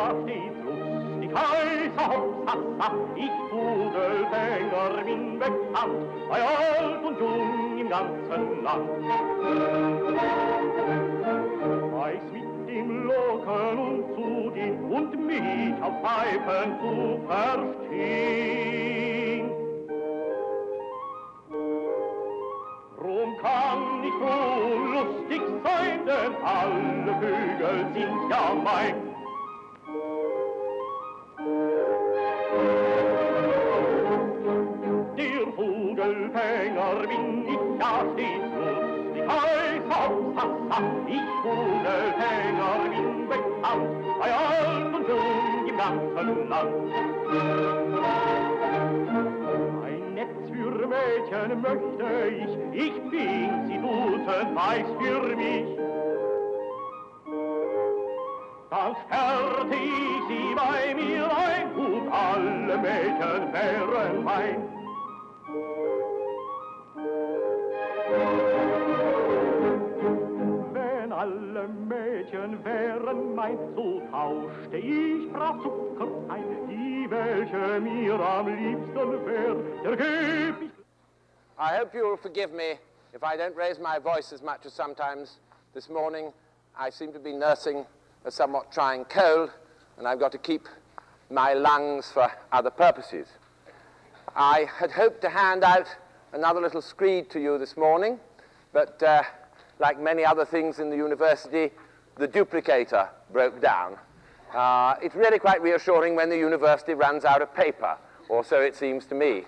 steht's lustig, heißer Hopsassa, ich Pudelfänger bin bekannt, bei alt und jung im ganzen Land. Weiß mit dem Locken und Zugehen und mich auf Pfeifen zu verstehen. Drum kann ich so lustig sein, denn alle Vögel sind ja mein. Der Vogelfänger bin ich ja stets lustig, heiß Hopsassa, ich Vogelfänger bin bekannt, bei alt und jung im ganzen Land. Ein Netz für Mädchen möchte ich bin sie dutzend weiß für mich. Dann sperrte ich sie bei mir ein, und alle Mädchen wären mein. Wenn alle Mädchen wären mein, so tauschte ich brav Zucker ein, die welche mir am liebsten wär, der geb ich. I hope you will forgive me if I don't raise my voice as much as sometimes. This morning I seem to be nursing a somewhat trying cold, and I've got to keep my lungs for other purposes. I had hoped to hand out another little screed to you this morning, but like many other things in the university, the duplicator broke down. It's really quite reassuring when the university runs out of paper, or so it seems to me.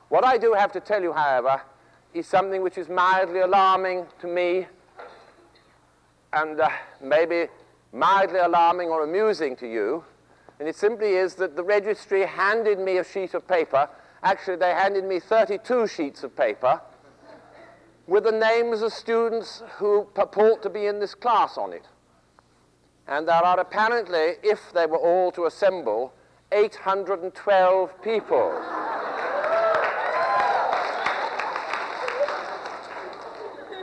What I do have to tell you, however, is something which is mildly alarming to me, and maybe mildly alarming or amusing to you, and it simply is that the registry handed me a sheet of paper. Actually, they handed me 32 sheets of paper with the names of students who purport to be in this class on it. And there are apparently, if they were all to assemble, 812 people.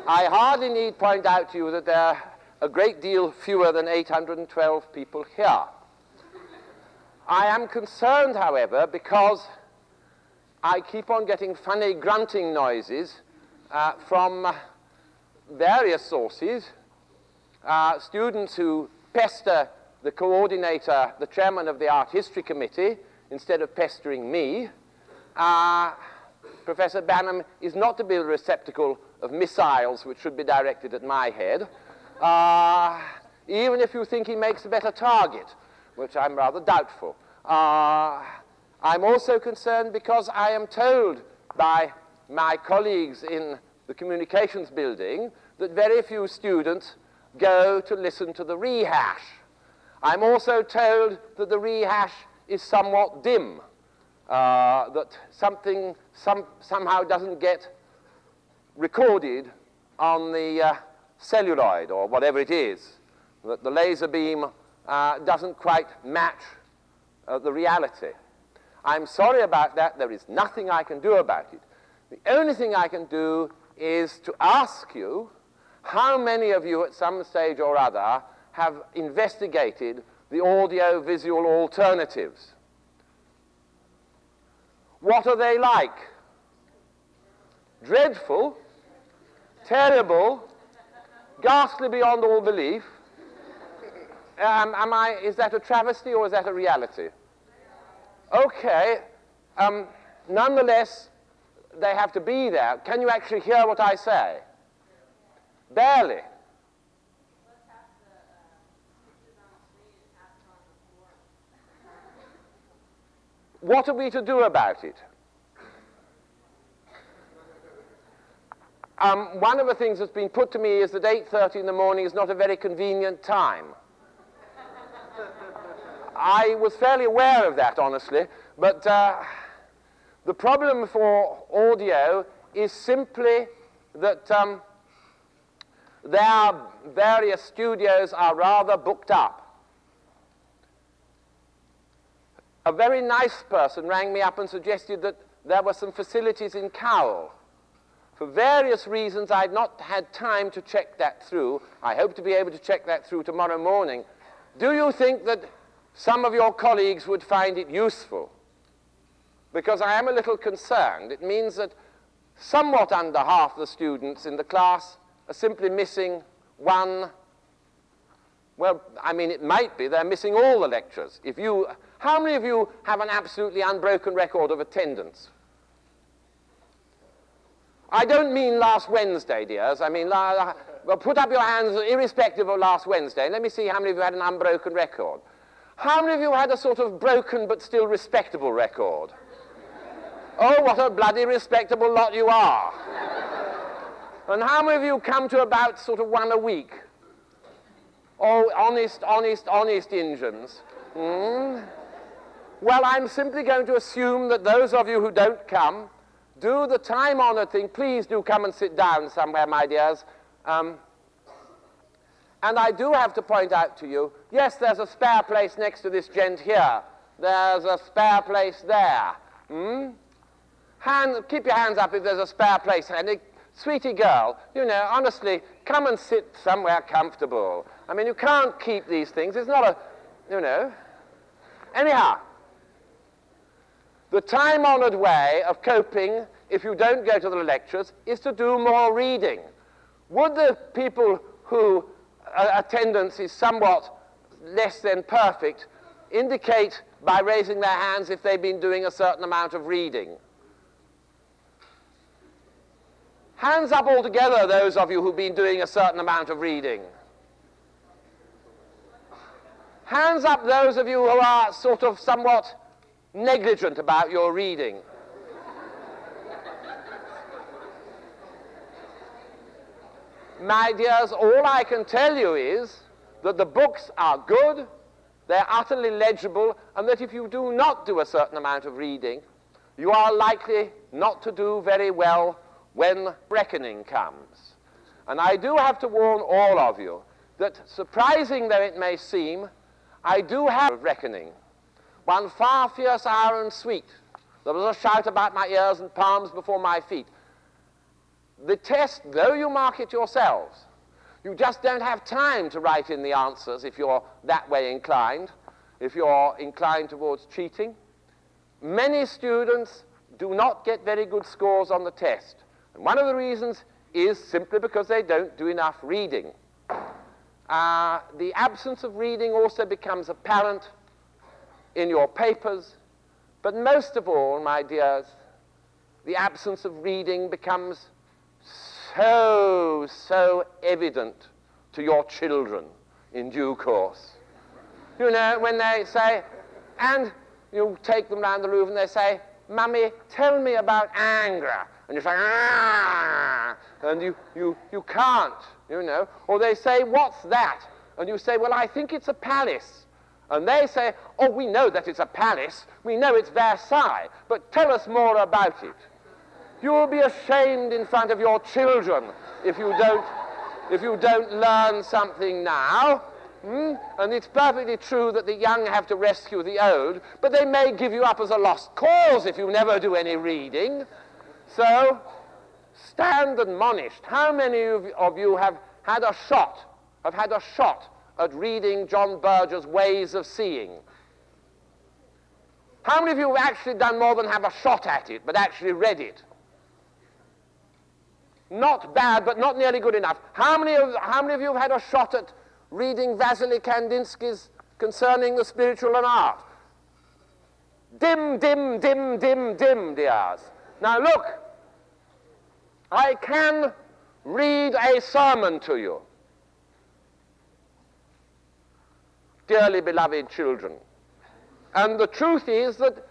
I hardly need point out to you that there are a great deal fewer than 812 people here. I am concerned, however, because I keep on getting funny grunting noises from various sources, students who pester the coordinator, the chairman of the Art History Committee, instead of pestering me. Professor Banham is not to be the receptacle of missiles which should be directed at my head, even if you think he makes a better target, which I'm rather doubtful. I'm also concerned because I am told by my colleagues in the communications building that very few students go to listen to the rehash. I'm also told that the rehash is somewhat dim, that something somehow doesn't get recorded on the celluloid or whatever it is, that the laser beam doesn't quite match the reality. I'm sorry about that. There is nothing I can do about it. The only thing I can do is to ask you how many of you at some stage or other have investigated the audio-visual alternatives. What are they like? Dreadful, terrible, ghastly beyond all belief. Is that a travesty or is that a reality? Okay. Nonetheless, they have to be there. Can you actually hear what I say? Barely. What are we to do about it? One of the things that's been put to me is that 8:30 in the morning is not a very convenient time. I was fairly aware of that, honestly, but the problem for audio is simply that their various studios are rather booked up. A very nice person rang me up and suggested that there were some facilities in Cowell. For various reasons, I've not had time to check that through. I hope to be able to check that through tomorrow morning. Do you think that some of your colleagues would find it useful? Because I am a little concerned. It means that somewhat under half the students in the class are simply missing one. Well, I mean, it might be they're missing all the lectures. How many of you have an absolutely unbroken record of attendance? I don't mean last Wednesday, dears. I mean, well, put up your hands irrespective of last Wednesday. Let me see how many of you had an unbroken record. How many of you had a sort of broken but still respectable record? Oh, what a bloody respectable lot you are. And how many of you come to about sort of one a week? Oh, honest Injuns. Well, I'm simply going to assume that those of you who don't come do the time-honored thing. Please do come and sit down somewhere, my dears. And I do have to point out to you, yes, there's a spare place next to this gent here. There's a spare place there. Keep your hands up if there's a spare place. And sweetie girl, you know, honestly, come and sit somewhere comfortable. I mean, you can't keep these things. It's not you know. Anyhow, the time-honored way of coping, if you don't go to the lectures, is to do more reading. Would the people whose attendance is somewhat less than perfect indicate by raising their hands if they've been doing a certain amount of reading? Hands up all together, those of you who've been doing a certain amount of reading. Hands up those of you who are sort of somewhat negligent about your reading. My dears, all I can tell you is that the books are good, they're utterly legible, and that if you do not do a certain amount of reading, you are likely not to do very well when reckoning comes. And I do have to warn all of you that, surprising though it may seem, I do have a reckoning. One far fierce hour and sweet. There was a shout about my ears and palms before my feet. The test, though you mark it yourselves, you just don't have time to write in the answers if you're that way inclined, if you're inclined towards cheating. Many students do not get very good scores on the test. And one of the reasons is simply because they don't do enough reading. The absence of reading also becomes apparent in your papers, but most of all, my dears, the absence of reading becomes so evident to your children in due course. You know, when they say, and you take them round the room and they say, "Mummy, tell me about anger." And you say, "Ah," and you can't, you know. Or they say, "What's that?" And you say, "Well, I think it's a palace." And they say, "Oh, we know that it's a palace. We know it's Versailles. But tell us more about it." You will be ashamed in front of your children if you don't learn something now. And it's perfectly true that the young have to rescue the old, but they may give you up as a lost cause if you never do any reading. So, stand admonished. How many of you have had a shot at reading John Berger's Ways of Seeing? How many of you have actually done more than have a shot at it, but actually read it? Not bad, but not nearly good enough. How many of you have had a shot at reading Vasily Kandinsky's Concerning the Spiritual and Art? Dim, dears. Now look, I can read a sermon to you. Dearly beloved children. And the truth is that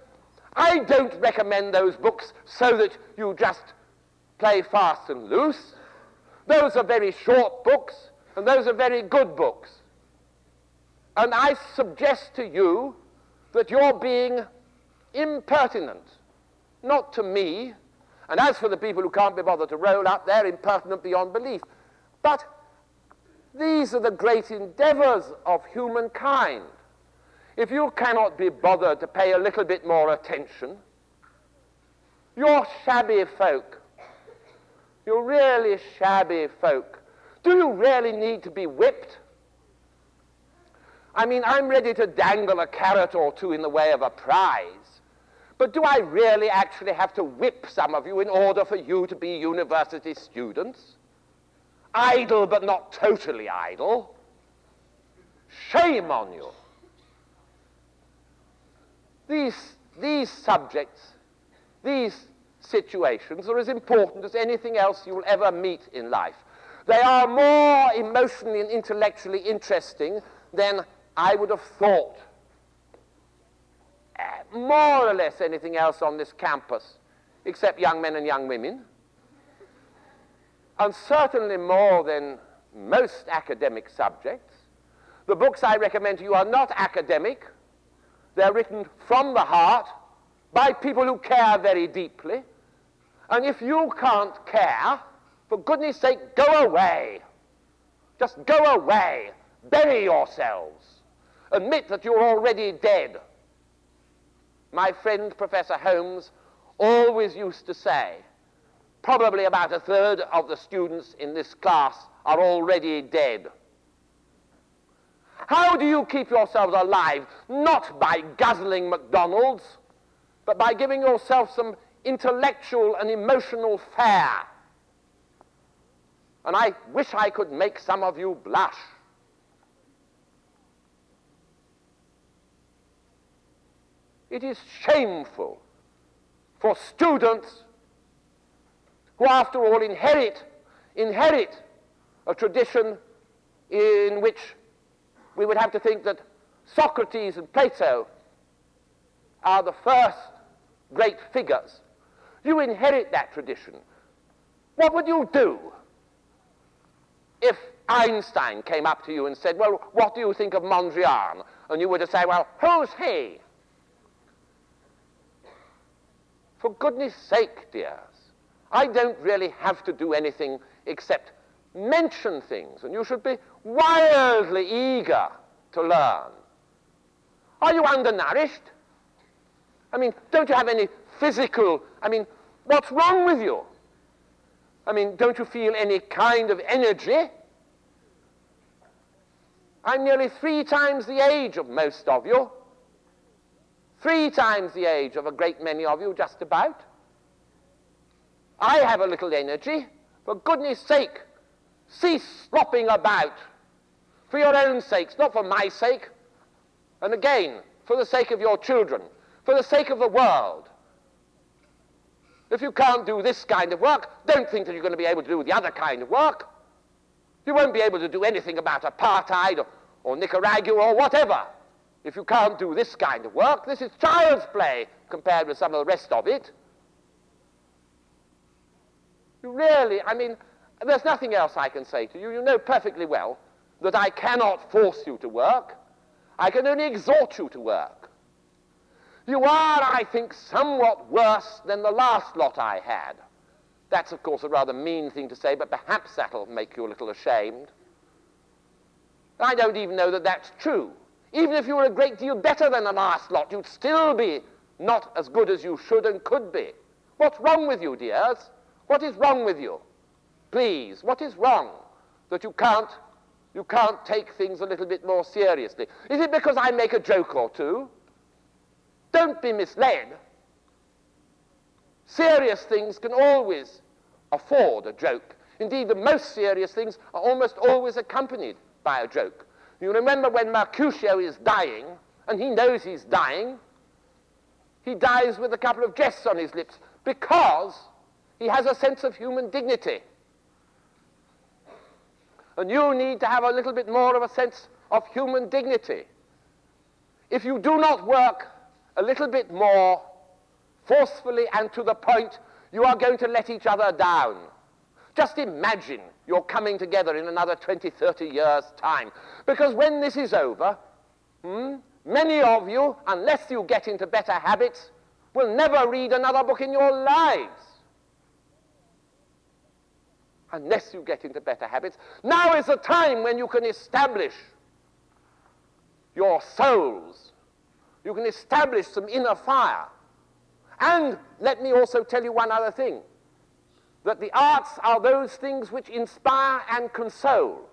I don't recommend those books so that you just play fast and loose. Those are very short books, and those are very good books. And I suggest to you that you're being impertinent, not to me, and as for the people who can't be bothered to roll up, they're impertinent beyond belief. But these are the great endeavors of humankind. If you cannot be bothered to pay a little bit more attention, you're shabby folk. You're really shabby folk. Do you really need to be whipped? I mean, I'm ready to dangle a carrot or two in the way of a prize. But do I really actually have to whip some of you in order for you to be university students? Idle, but not totally idle. Shame on you. These subjects, these situations are as important as anything else you will ever meet in life. They are more emotionally and intellectually interesting than I would have thought. More or less anything else on this campus, except young men and young women. And certainly more than most academic subjects. The books I recommend to you are not academic. They're written from the heart by people who care very deeply. And if you can't care, for goodness sake, go away. Just go away. Bury yourselves. Admit that you're already dead. My friend Professor Holmes always used to say, probably about a third of the students in this class are already dead. How do you keep yourselves alive? Not by guzzling McDonald's, but by giving yourself some intellectual and emotional fare. And I wish I could make some of you blush. It is shameful for students who, after all, inherit a tradition in which we would have to think that Socrates and Plato are the first great figures. You inherit that tradition. What would you do if Einstein came up to you and said, well, what do you think of Mondrian? And you were to say, well, who's he? For goodness sake, dears, I don't really have to do anything except mention things, and you should be wildly eager to learn. Are you undernourished? I mean, don't you have any physical, what's wrong with you? Don't you feel any kind of energy? I'm nearly 3 times the age of most of you. 3 times the age of a great many of you, just about. I have a little energy. For goodness sake, cease slopping about. For your own sakes, not for my sake. And again, for the sake of your children. For the sake of the world. If you can't do this kind of work, don't think that you're going to be able to do the other kind of work. You won't be able to do anything about apartheid or Nicaragua or whatever. If you can't do this kind of work, this is child's play compared with some of the rest of it. You really, there's nothing else I can say to you. You know perfectly well that I cannot force you to work. I can only exhort you to work. You are, I think, somewhat worse than the last lot I had. That's, of course, a rather mean thing to say, but perhaps that'll make you a little ashamed. I don't even know that that's true. Even if you were a great deal better than the last lot, you'd still be not as good as you should and could be. What's wrong with you, dears? What is wrong with you? Please, what is wrong that you can't take things a little bit more seriously? Is it because I make a joke or two? Don't be misled. Serious things can always afford a joke. Indeed, the most serious things are almost always accompanied by a joke. You remember when Mercutio is dying, and he knows he's dying, he dies with a couple of jests on his lips because he has a sense of human dignity. And you need to have a little bit more of a sense of human dignity. If you do not work a little bit more forcefully and to the point, you are going to let each other down. Just imagine you're coming together in another 20, 30 years' time. Because when this is over, many of you, unless you get into better habits, will never read another book in your lives. Unless you get into better habits. Now is the time when you can establish your souls. You can establish some inner fire. And let me also tell you one other thing. That the arts are those things which inspire and console.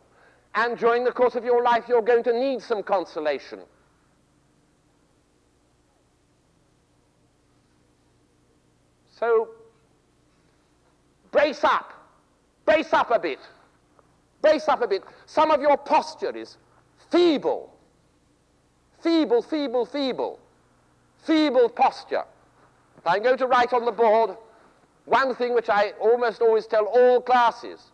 And during the course of your life, you're going to need some consolation. So, brace up. Brace up a bit. Brace up a bit. Some of your posture is feeble. Feeble, feeble, feeble. Feeble posture. I'm going to write on the board one thing which I almost always tell all classes.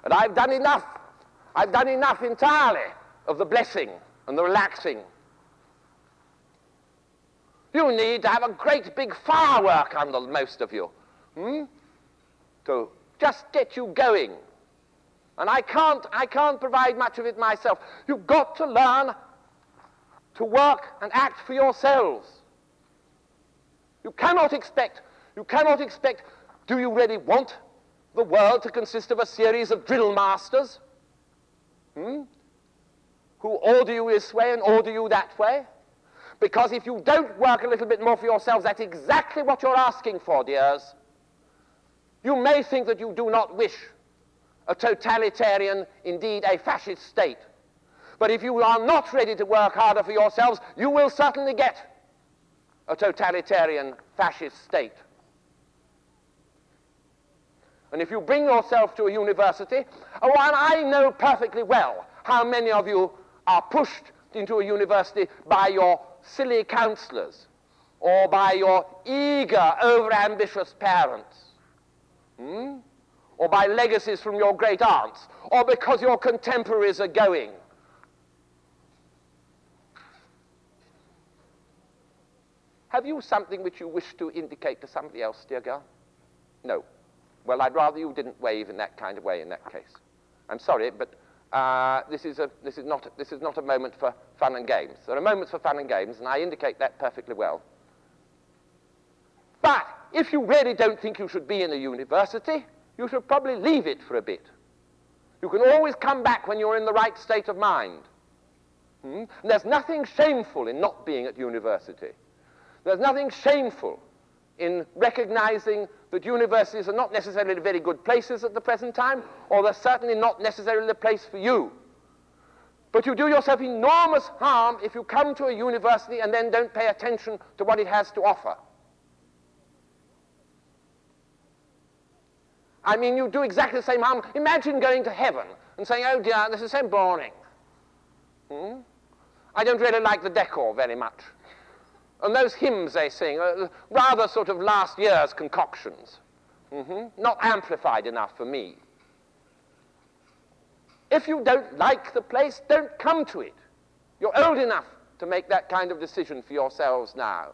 And I've done enough. I've done enough entirely of the blessing and the relaxing. You need to have a great big firework under most of you to just get you going. And I can't provide much of it myself. You've got to learn to work and act for yourselves. You cannot expect, do you really want the world to consist of a series of drill masters who order you this way and order you that way? Because if you don't work a little bit more for yourselves, that's exactly what you're asking for, dears. You may think that you do not wish a totalitarian, indeed a fascist state. But if you are not ready to work harder for yourselves, you will certainly get a totalitarian, fascist state. And if you bring yourself to a university, and I know perfectly well how many of you are pushed into a university by your silly counselors or by your eager, over-ambitious parents, or by legacies from your great aunts, or because your contemporaries are going. Have you something which you wish to indicate to somebody else, dear girl? No. Well, I'd rather you didn't wave in that kind of way in that case. I'm sorry, but this is not a moment for fun and games. There are moments for fun and games, and I indicate that perfectly well. But if you really don't think you should be in a university, you should probably leave it for a bit. You can always come back when you're in the right state of mind. And there's nothing shameful in not being at university. There's nothing shameful in recognizing that universities are not necessarily very good places at the present time, or they're certainly not necessarily the place for you. But you do yourself enormous harm if you come to a university and then don't pay attention to what it has to offer. I mean, you do exactly the same harm. Imagine going to heaven and saying, oh dear, this is so boring. I don't really like the decor very much. And those hymns they sing are rather sort of last year's concoctions. Not amplified enough for me. If you don't like the place, don't come to it. You're old enough to make that kind of decision for yourselves now.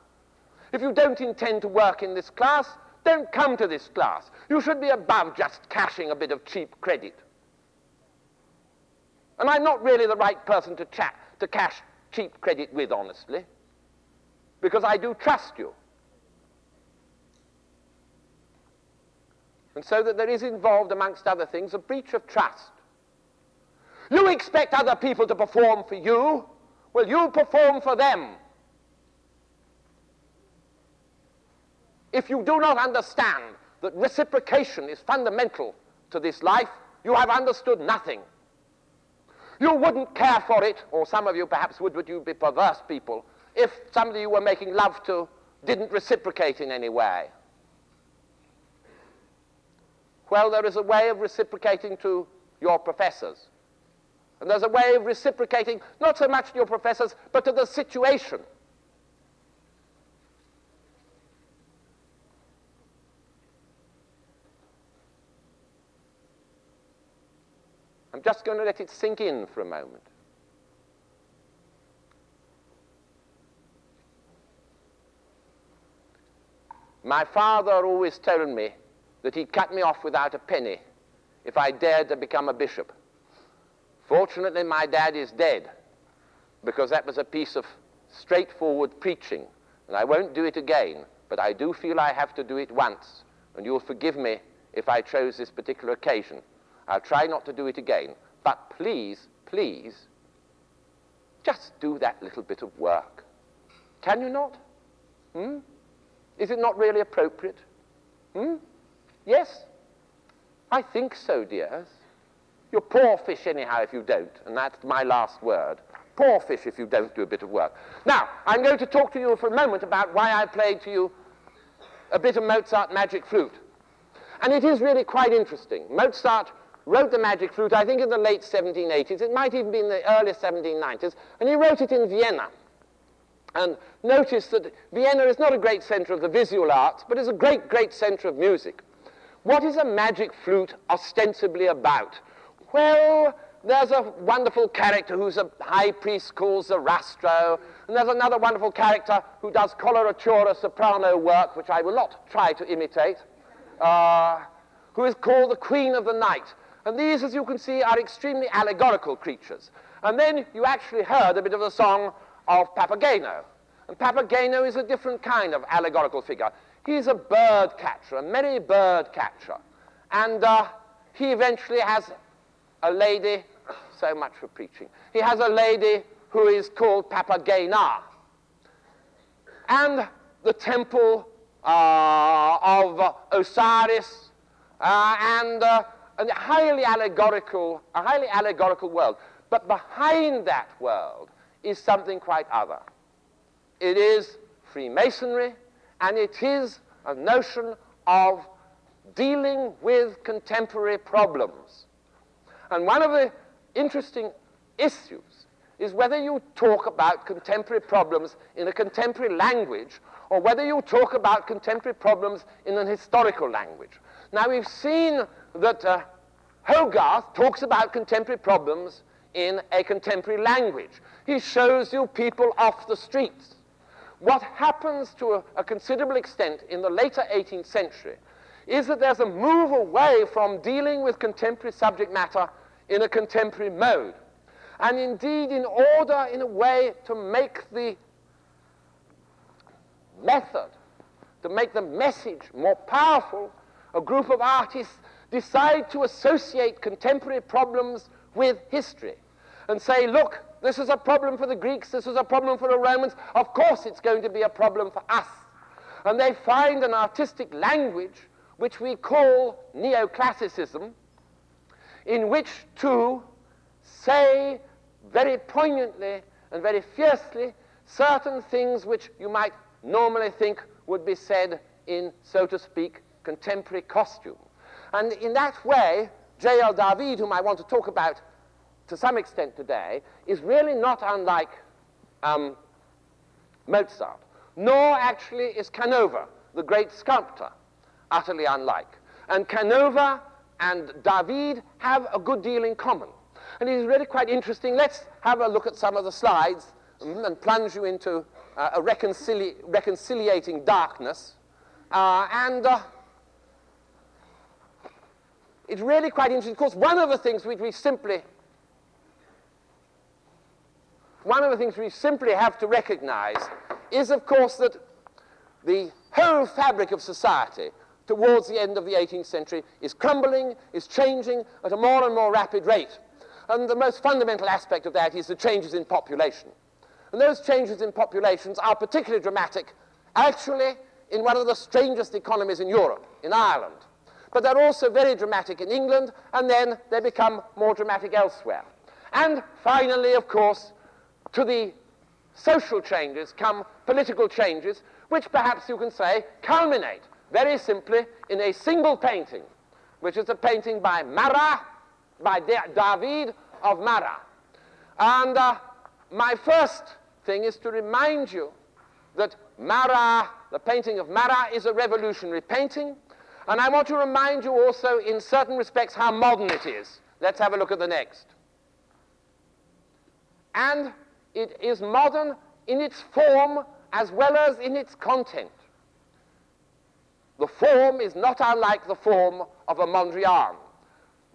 If you don't intend to work in this class, don't come to this class. You should be above just cashing a bit of cheap credit. And I'm not really the right person to cash cheap credit with, honestly, because I do trust you. And so that there is involved, amongst other things, a breach of trust. You expect other people to perform for you. Well, you perform for them. If you do not understand that reciprocation is fundamental to this life, you have understood nothing. You wouldn't care for it, or some of you perhaps would, but you'd be perverse people, if somebody you were making love to didn't reciprocate in any way. Well, there is a way of reciprocating to your professors. And there's a way of reciprocating not so much to your professors, but to the situation. I'm just going to let it sink in for a moment. My father always told me that he'd cut me off without a penny if I dared to become a bishop. Fortunately, my dad is dead, because that was a piece of straightforward preaching, and I won't do it again, but I do feel I have to do it once, and you'll forgive me if I chose this particular occasion. I'll try not to do it again. But please, please, just do that little bit of work. Can you not? Is it not really appropriate? Yes? I think so, dears. You're poor fish anyhow if you don't, and that's my last word. Poor fish if you don't do a bit of work. Now, I'm going to talk to you for a moment about why I played to you a bit of Mozart Magic Flute. And it is really quite interesting. Mozart wrote the Magic Flute, I think, in the late 1780s. It might even be in the early 1790s. And he wrote it in Vienna. And notice that Vienna is not a great center of the visual arts, but is a great, great center of music. What is a magic flute ostensibly about? Well, there's a wonderful character who's a high priest called Zarastro, and there's another wonderful character who does coloratura soprano work, which I will not try to imitate, who is called the Queen of the Night. And these, as you can see, are extremely allegorical creatures. And then you actually heard a bit of the song of Papageno. And Papageno is a different kind of allegorical figure. He's a bird catcher, a merry bird catcher. And he eventually has a lady, so much for preaching. He has a lady who is called Papagena. And the temple of Osiris, and a highly allegorical world. But behind that world is something quite other. It is Freemasonry, and it is a notion of dealing with contemporary problems. And one of the interesting issues is whether you talk about contemporary problems in a contemporary language or whether you talk about contemporary problems in an historical language. Now, we've seen that Hogarth talks about contemporary problems in a contemporary language. He shows you people off the streets. What happens to a considerable extent in the later 18th century is that there's a move away from dealing with contemporary subject matter in a contemporary mode. And indeed, in order, in a way, to make the method, to make the message more powerful, a group of artists decide to associate contemporary problems with history and say, look, this is a problem for the Greeks, this is a problem for the Romans, of course it's going to be a problem for us. And they find an artistic language which we call Neoclassicism, in which to say very poignantly and very fiercely certain things which you might normally think would be said in, so to speak, contemporary costume. And in that way, J.L. David, whom I want to talk about to some extent today, is really not unlike Mozart, nor actually is Canova, the great sculptor, utterly unlike. And Canova and David have a good deal in common. And it is really quite interesting. Let's have a look at some of the slides and plunge you into a reconciliating darkness. It's really quite interesting. Of course, one of the things we simply have to recognize is, of course, that the whole fabric of society towards the end of the 18th century is crumbling, is changing at a more and more rapid rate. And the most fundamental aspect of that is the changes in population. And those changes in populations are particularly dramatic, actually, in one of the strangest economies in Europe, in Ireland. But they're also very dramatic in England, and then they become more dramatic elsewhere. And finally, of course, to the social changes come political changes, which perhaps you can say culminate very simply in a single painting, which is a painting by Marat, by David of Marat. And my first thing is to remind you that Marat, the painting of Marat, is a revolutionary painting. And I want to remind you also, in certain respects, how modern it is. Let's have a look at the next. And it is modern in its form as well as in its content. The form is not unlike the form of a Mondrian.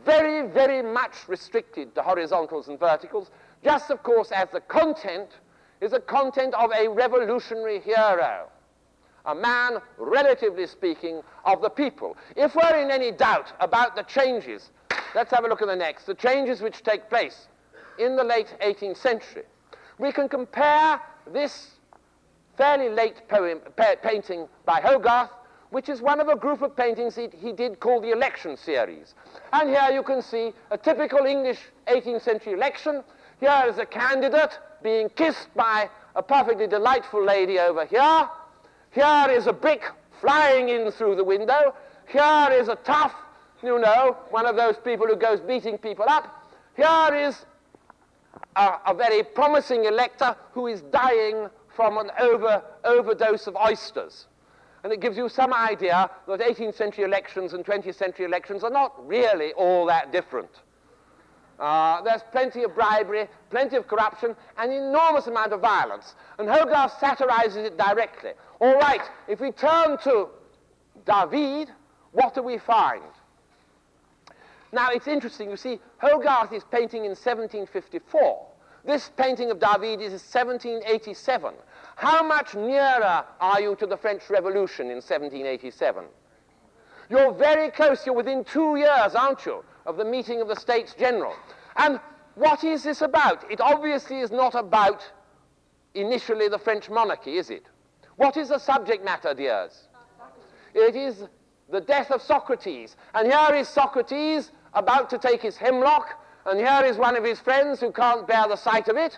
Very, very much restricted to horizontals and verticals, just, of course, as the content is a content of a revolutionary hero. a man, relatively speaking, of the people. If we're in any doubt about the changes, let's have a look at the next, the changes which take place in the late 18th century. We can compare this fairly late painting by Hogarth, which is one of a group of paintings he did called the Election Series. And here you can see a typical English 18th century election. Here is a candidate being kissed by a perfectly delightful lady over here. Here is a brick flying in through the window. Here is a tough, one of those people who goes beating people up. Here is a very promising elector who is dying from an overdose of oysters. And it gives you some idea that 18th century elections and 20th century elections are not really all that different. There's plenty of bribery, plenty of corruption, an enormous amount of violence. And Hogarth satirizes it directly. All right, if we turn to David, what do we find? Now, it's interesting. You see, Hogarth is painting in 1754. This painting of David is 1787. How much nearer are you to the French Revolution in 1787? You're very close. You're within 2 years, aren't you, of the meeting of the States General. And what is this about? It obviously is not about, initially, the French monarchy, is it? What is the subject matter, dears? It is the death of Socrates. And here is Socrates about to take his hemlock, and here is one of his friends who can't bear the sight of it,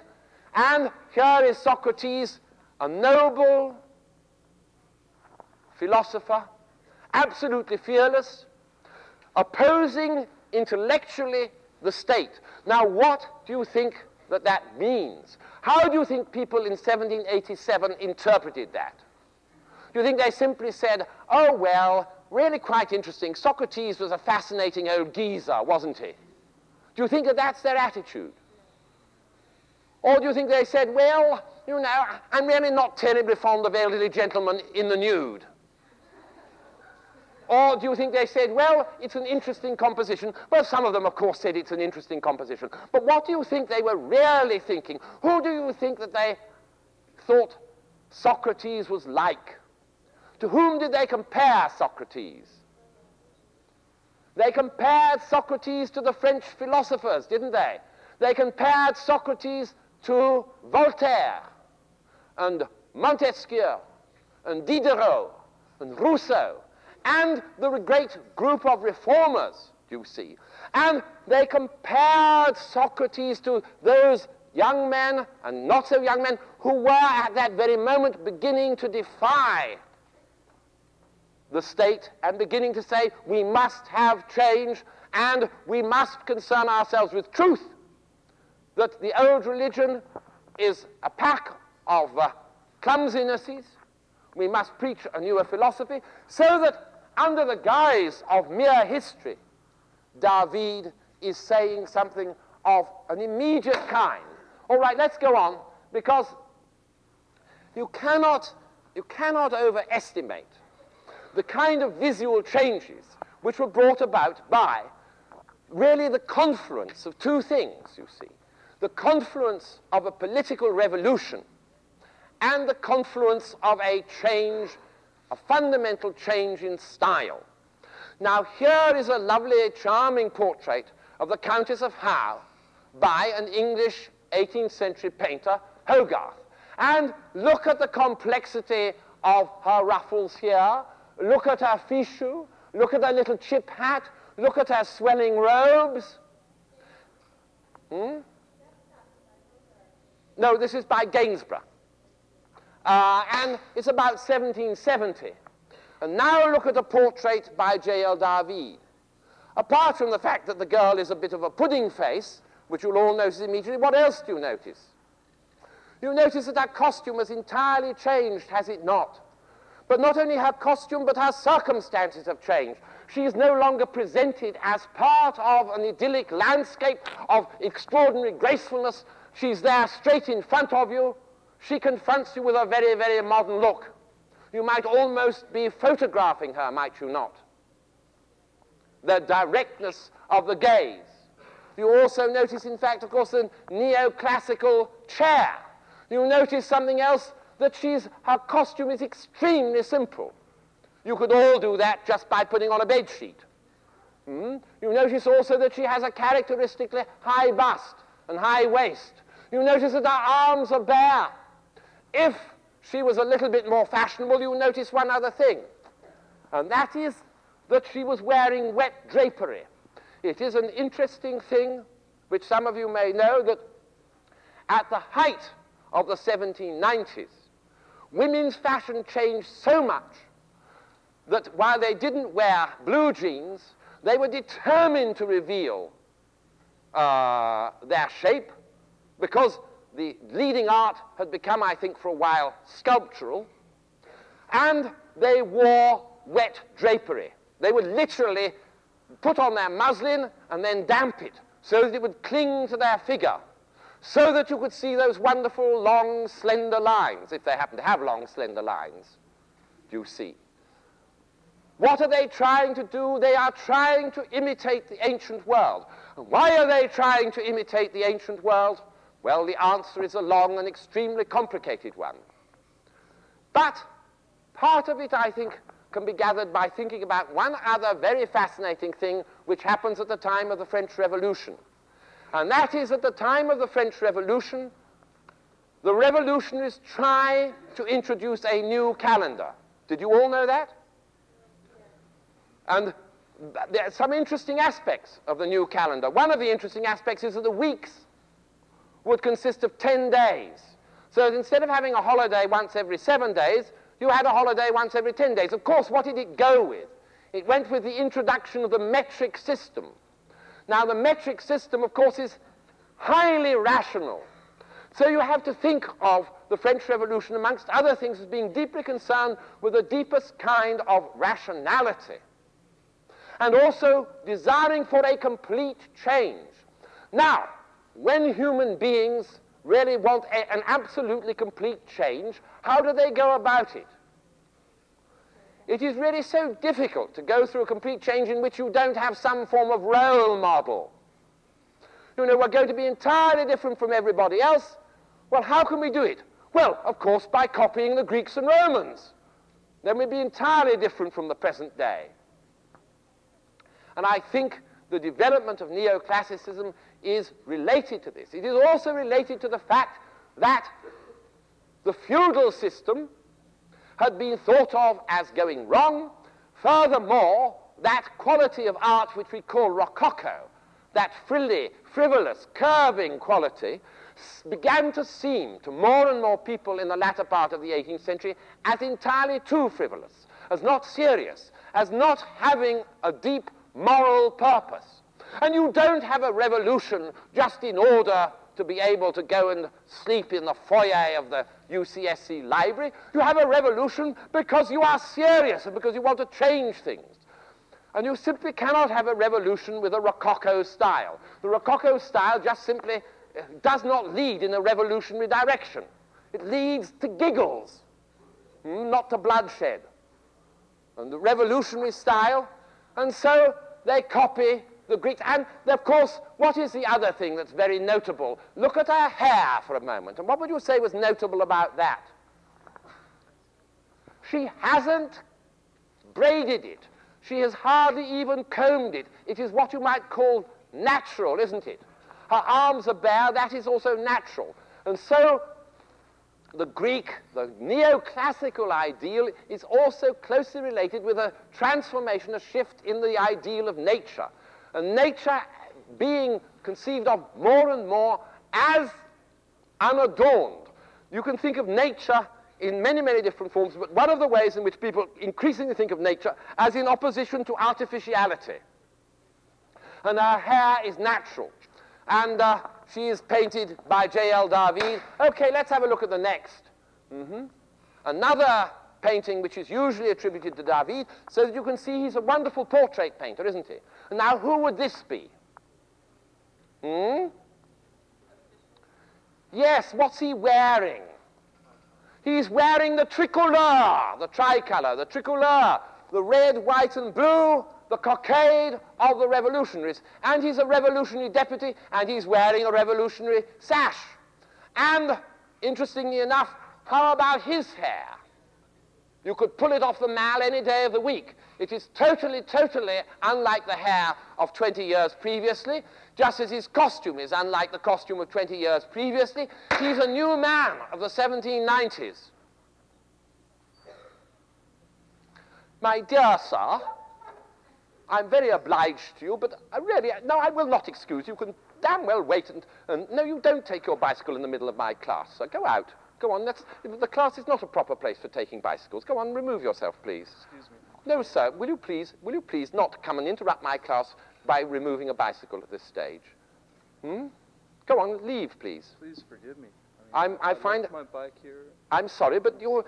and here is Socrates, a noble philosopher, absolutely fearless, opposing intellectually the state. Now, what do you think that means? How do you think people in 1787 interpreted that? Do you think they simply said, oh, well, really quite interesting, Socrates was a fascinating old geezer, wasn't he? Do you think that that's their attitude? Or do you think they said, well, I'm really not terribly fond of elderly gentlemen in the nude? Or do you think they said, well, it's an interesting composition? Well, some of them, of course, said it's an interesting composition. But what do you think they were really thinking? Who do you think that they thought Socrates was like? To whom did they compare Socrates? They compared Socrates to the French philosophers, didn't they? They compared Socrates to Voltaire and Montesquieu and Diderot and Rousseau and the great group of reformers, you see. And they compared Socrates to those young men and not so young men who were at that very moment beginning to defy the state and beginning to say, we must have change and we must concern ourselves with truth, that the old religion is a pack of clumsinesses. We must preach a newer philosophy, so that under the guise of mere history, David is saying something of an immediate kind. All right, let's go on, because you cannot overestimate the kind of visual changes which were brought about by really the confluence of two things, you see. The confluence of a political revolution and the confluence of a change, a fundamental change in style. Now, here is a lovely, charming portrait of the Countess of Howe by an English 18th century painter, Hogarth. And look at the complexity of her ruffles here. Look at her fichu. Look at her little chip hat. Look at her swelling robes. No, this is by Gainsborough. And it's about 1770. And now look at a portrait by J.L. David. Apart from the fact that the girl is a bit of a pudding face, which you'll all notice immediately, what else do you notice? You notice that her costume has entirely changed, has it not? But not only her costume, but her circumstances have changed. She is no longer presented as part of an idyllic landscape of extraordinary gracefulness. She's there straight in front of you. She confronts you with a very, very modern look. You might almost be photographing her, might you not? The directness of the gaze. You also notice, in fact, of course, the neoclassical chair. You notice something else, that her costume is extremely simple. You could all do that just by putting on a bed sheet. You notice also that she has a characteristically high bust and high waist. You notice that her arms are bare. If she was a little bit more fashionable, you notice one other thing, and that is that she was wearing wet drapery. It is an interesting thing, which some of you may know, that at the height of the 1790s, women's fashion changed so much that while they didn't wear blue jeans, they were determined to reveal their shape, because the leading art had become, I think, for a while, sculptural, and they wore wet drapery. They would literally put on their muslin and then damp it so that it would cling to their figure, so that you could see those wonderful long, slender lines, if they happen to have long, slender lines, you see. What are they trying to do? They are trying to imitate the ancient world. And why are they trying to imitate the ancient world? Well, the answer is a long and extremely complicated one. But part of it, I think, can be gathered by thinking about one other very fascinating thing which happens at the time of the French Revolution. And that is, at the time of the French Revolution, the revolutionaries try to introduce a new calendar. Did you all know that? And there are some interesting aspects of the new calendar. One of the interesting aspects is that the weeks would consist of 10 days. So that instead of having a holiday once every 7 days, you had a holiday once every 10 days. Of course, what did it go with? It went with the introduction of the metric system. Now, the metric system, of course, is highly rational. So you have to think of the French Revolution, amongst other things, as being deeply concerned with the deepest kind of rationality, and also desiring for a complete change. Now, when human beings really want an absolutely complete change, how do they go about it? It is really so difficult to go through a complete change in which you don't have some form of role model. You know, we're going to be entirely different from everybody else. Well, how can we do it? Well, of course, by copying the Greeks and Romans. Then we'd be entirely different from the present day. And I think the development of Neoclassicism is related to this. It is also related to the fact that the feudal system had been thought of as going wrong. Furthermore, that quality of art which we call Rococo, that frilly, frivolous, curving quality, began to seem to more and more people in the latter part of the 18th century as entirely too frivolous, as not serious, as not having a deep moral purpose. And you don't have a revolution just in order to be able to go and sleep in the foyer of the UCSC library. You have a revolution because you are serious and because you want to change things. And you simply cannot have a revolution with a Rococo style. The Rococo style just simply does not lead in a revolutionary direction. It leads to giggles, not to bloodshed. And the revolutionary style, and so they copy the Greeks. And, of course, what is the other thing that's very notable? Look at her hair for a moment. And what would you say was notable about that? She hasn't braided it. She has hardly even combed it. It is what you might call natural, isn't it? Her arms are bare. That is also natural. And so the Greek, the neoclassical ideal, is also closely related with a transformation, a shift in the ideal of nature. And nature being conceived of more and more as unadorned. You can think of nature in many, many different forms, but one of the ways in which people increasingly think of nature as in opposition to artificiality. And her hair is natural. And she is painted by J.L. David. Okay, let's have a look at the next. Another painting which is usually attributed to David, so that you can see he's a wonderful portrait painter, isn't he? And now, who would this be? Yes, what's he wearing? He's wearing the tricolor, the tricolor, the tricolor, the red, white, and blue, the cockade of the revolutionaries. And he's a revolutionary deputy, and he's wearing a revolutionary sash. And, interestingly enough, how about his hair? You could pull it off the mall any day of the week. It is totally, totally unlike the hair of 20 years previously, just as his costume is unlike the costume of 20 years previously. He's a new man of the 1790s. My dear sir, I'm very obliged to you, but no, I will not excuse you. You can damn well wait and no, you don't take your bicycle in the middle of my class. So go out. Go on, the class is not a proper place for taking bicycles. Go on, remove yourself, please. Excuse me. No, sir, will you please not come and interrupt my class by removing a bicycle at this stage? Go on, leave, please. Please forgive me. I find left my bike here. I'm sorry, but you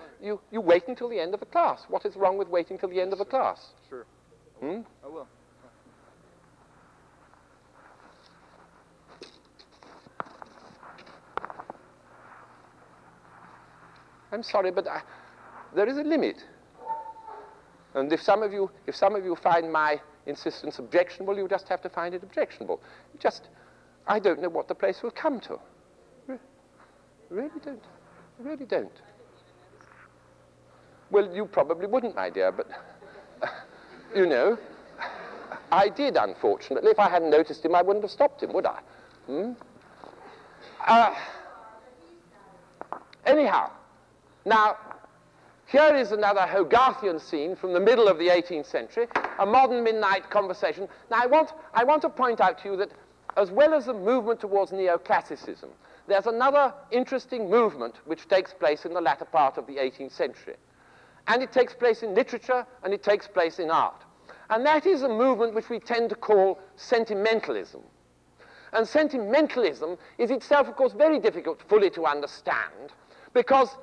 wait until the end of the class. What is wrong with waiting till the end of the class? Sure. I will. I'm sorry, but there is a limit. And if some of you find my insistence objectionable, you just have to find it objectionable. I don't know what the place will come to. Really don't. I really don't. Well, you probably wouldn't, my dear, but, you know, I did, unfortunately. If I hadn't noticed him, I wouldn't have stopped him, would I? Anyhow, now, here is another Hogarthian scene from the middle of the 18th century, a modern midnight conversation. Now, I want to point out to you that as well as the movement towards Neoclassicism, there's another interesting movement which takes place in the latter part of the 18th century. And it takes place in literature, and it takes place in art. And that is a movement which we tend to call sentimentalism. And sentimentalism is itself, of course, very difficult fully to understand, because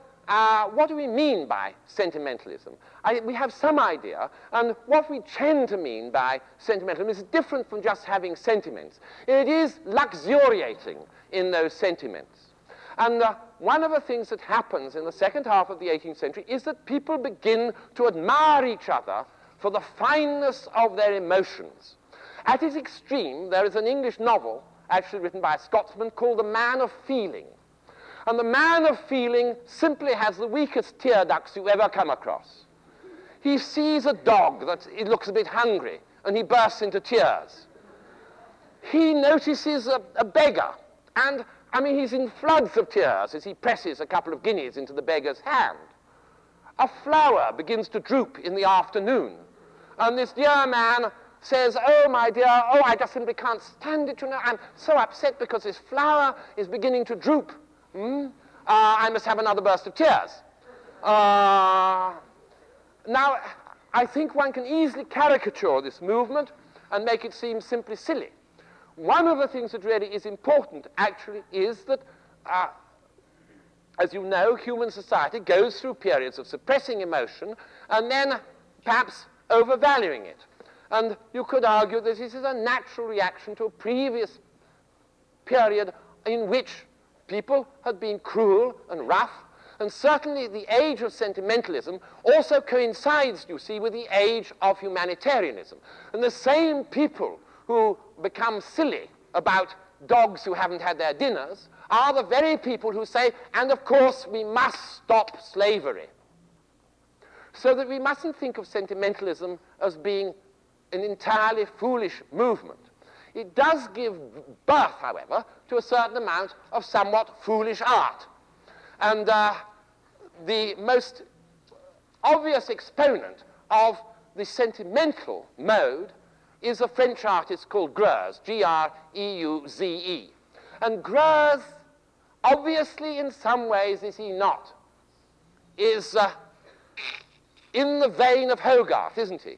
what do we mean by sentimentalism? We have some idea, and what we tend to mean by sentimentalism is different from just having sentiments. It is luxuriating in those sentiments. And one of the things that happens in the second half of the 18th century is that people begin to admire each other for the fineness of their emotions. At its extreme, there is an English novel, actually written by a Scotsman, called The Man of Feeling. And the man of feeling simply has the weakest tear ducts you ever come across. He sees a dog that it looks a bit hungry, and he bursts into tears. He notices a beggar, and, he's in floods of tears as he presses a couple of guineas into the beggar's hand. A flower begins to droop in the afternoon, and this dear man says, "Oh, my dear, I just simply can't stand it, you know. I'm so upset because this flower is beginning to droop. I must have another burst of tears." Now, I think one can easily caricature this movement and make it seem simply silly. One of the things that really is important, actually, is that, as you know, human society goes through periods of suppressing emotion and then perhaps overvaluing it. And you could argue that this is a natural reaction to a previous period in which people had been cruel and rough, and certainly the age of sentimentalism also coincides, you see, with the age of humanitarianism. And the same people who become silly about dogs who haven't had their dinners are the very people who say, and of course we must stop slavery. So that we mustn't think of sentimentalism as being an entirely foolish movement. It does give birth, however, to a certain amount of somewhat foolish art. And the most obvious exponent of the sentimental mode is a French artist called Greuze, G-R-E-U-Z-E. And Greuze, obviously in some ways, is he not, is in the vein of Hogarth, isn't he?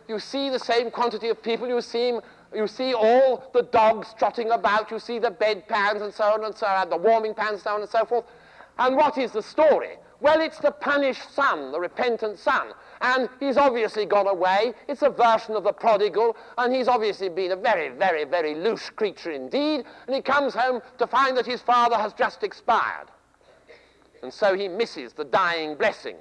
You see the same quantity of people, you see all the dogs trotting about, you see the bedpans and so on and so on, the warming pans and so on and so forth. And what is the story? Well, it's the punished son, the repentant son. And he's obviously gone away. It's a version of the prodigal, and he's obviously been a very, very, very loose creature indeed. And he comes home to find that his father has just expired. And so he misses the dying blessing.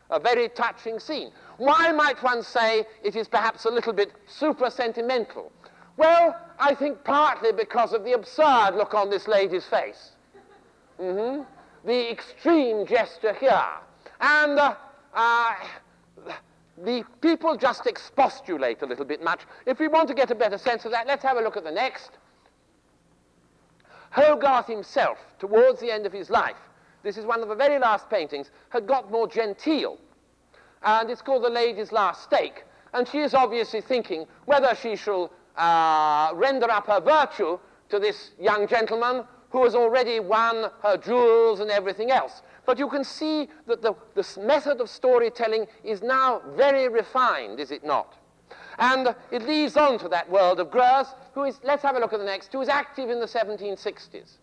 A very touching scene. Why might one say it is perhaps a little bit super-sentimental? Well, I think partly because of the absurd look on this lady's face. the extreme gesture here. And the people just expostulate a little bit much. If we want to get a better sense of that, let's have a look at the next. Hogarth himself, towards the end of his life, this is one of the very last paintings, had got more genteel. And it's called The Lady's Last Stake. And she is obviously thinking whether she shall render up her virtue to this young gentleman who has already won her jewels and everything else. But you can see that this method of storytelling is now very refined, is it not? And it leads on to that world of Cruz, who is, let's have a look at the next, who is active in the 1760s.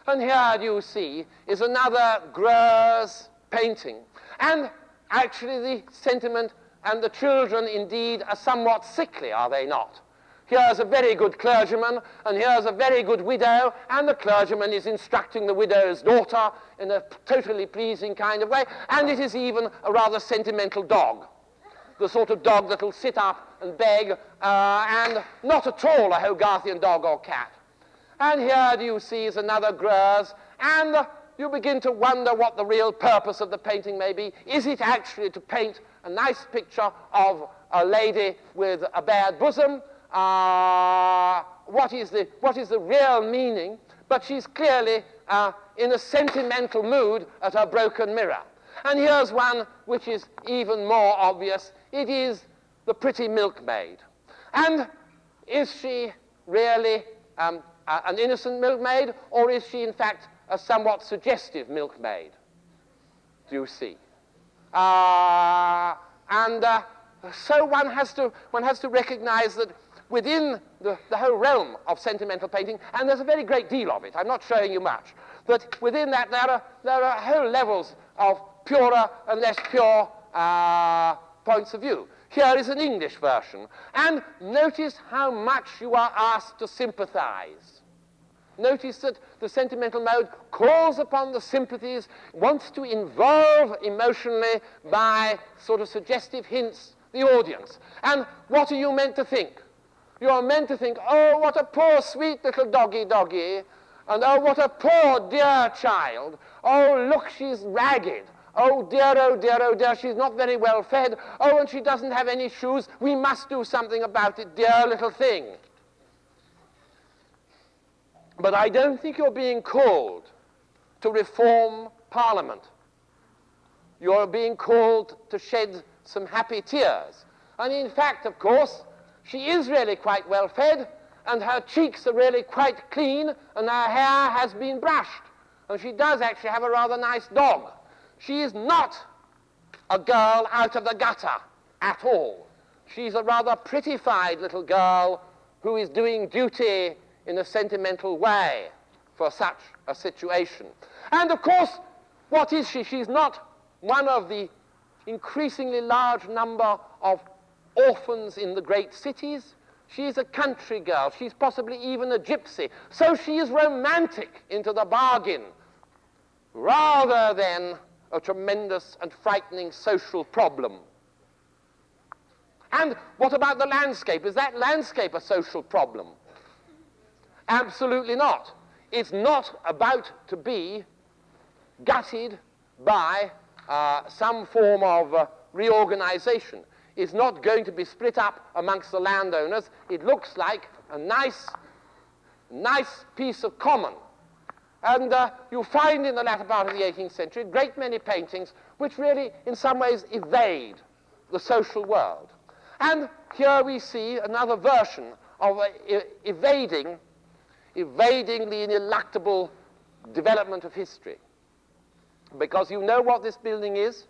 And here you see is another Cruz painting. And actually the sentiment and the children indeed are somewhat sickly, are they not? Here's a very good clergyman, and here's a very good widow, and the clergyman is instructing the widow's daughter in a totally pleasing kind of way, and it is even a rather sentimental dog, the sort of dog that'll sit up and beg, and not at all a Hogarthian dog or cat. And here you see is another Cruz, and you begin to wonder what the real purpose of the painting may be. Is it actually to paint a nice picture of a lady with a bare bosom? What is the real meaning? But she's clearly in a sentimental mood at her broken mirror. And here's one which is even more obvious. It is the pretty milkmaid. And is she really an innocent milkmaid, or is she in fact a somewhat suggestive milkmaid? Do you see? So one has to recognize that within the whole realm of sentimental painting, and there's a very great deal of it, I'm not showing you much, but within that there are whole levels of purer and less pure points of view. Here is an English version, and notice how much you are asked to sympathize. Notice that the sentimental mode calls upon the sympathies, wants to involve emotionally by sort of suggestive hints the audience. And what are you meant to think? You are meant to think, oh, what a poor, sweet little doggy, and oh, what a poor, dear child. Oh, look, she's ragged. Oh, dear, she's not very well fed. Oh, and she doesn't have any shoes. We must do something about it, dear little thing. But I don't think you're being called to reform Parliament. You're being called to shed some happy tears. And in fact, of course, she is really quite well fed, and her cheeks are really quite clean, and her hair has been brushed. And she does actually have a rather nice dog. She is not a girl out of the gutter at all. She's a rather prettified little girl who is doing duty in a sentimental way for such a situation. And of course, what is she? She's not one of the increasingly large number of orphans in the great cities. She's a country girl. She's possibly even a gypsy. So she is romantic into the bargain, rather than a tremendous and frightening social problem. And what about the landscape? Is that landscape a social problem? Absolutely not. It's not about to be gutted by some form of reorganization. It's not going to be split up amongst the landowners. It looks like a nice piece of common. And you find in the latter part of the 18th century a great many paintings which really, in some ways, evade the social world. And here we see another version of evading the ineluctable development of history. Because you know what this building is?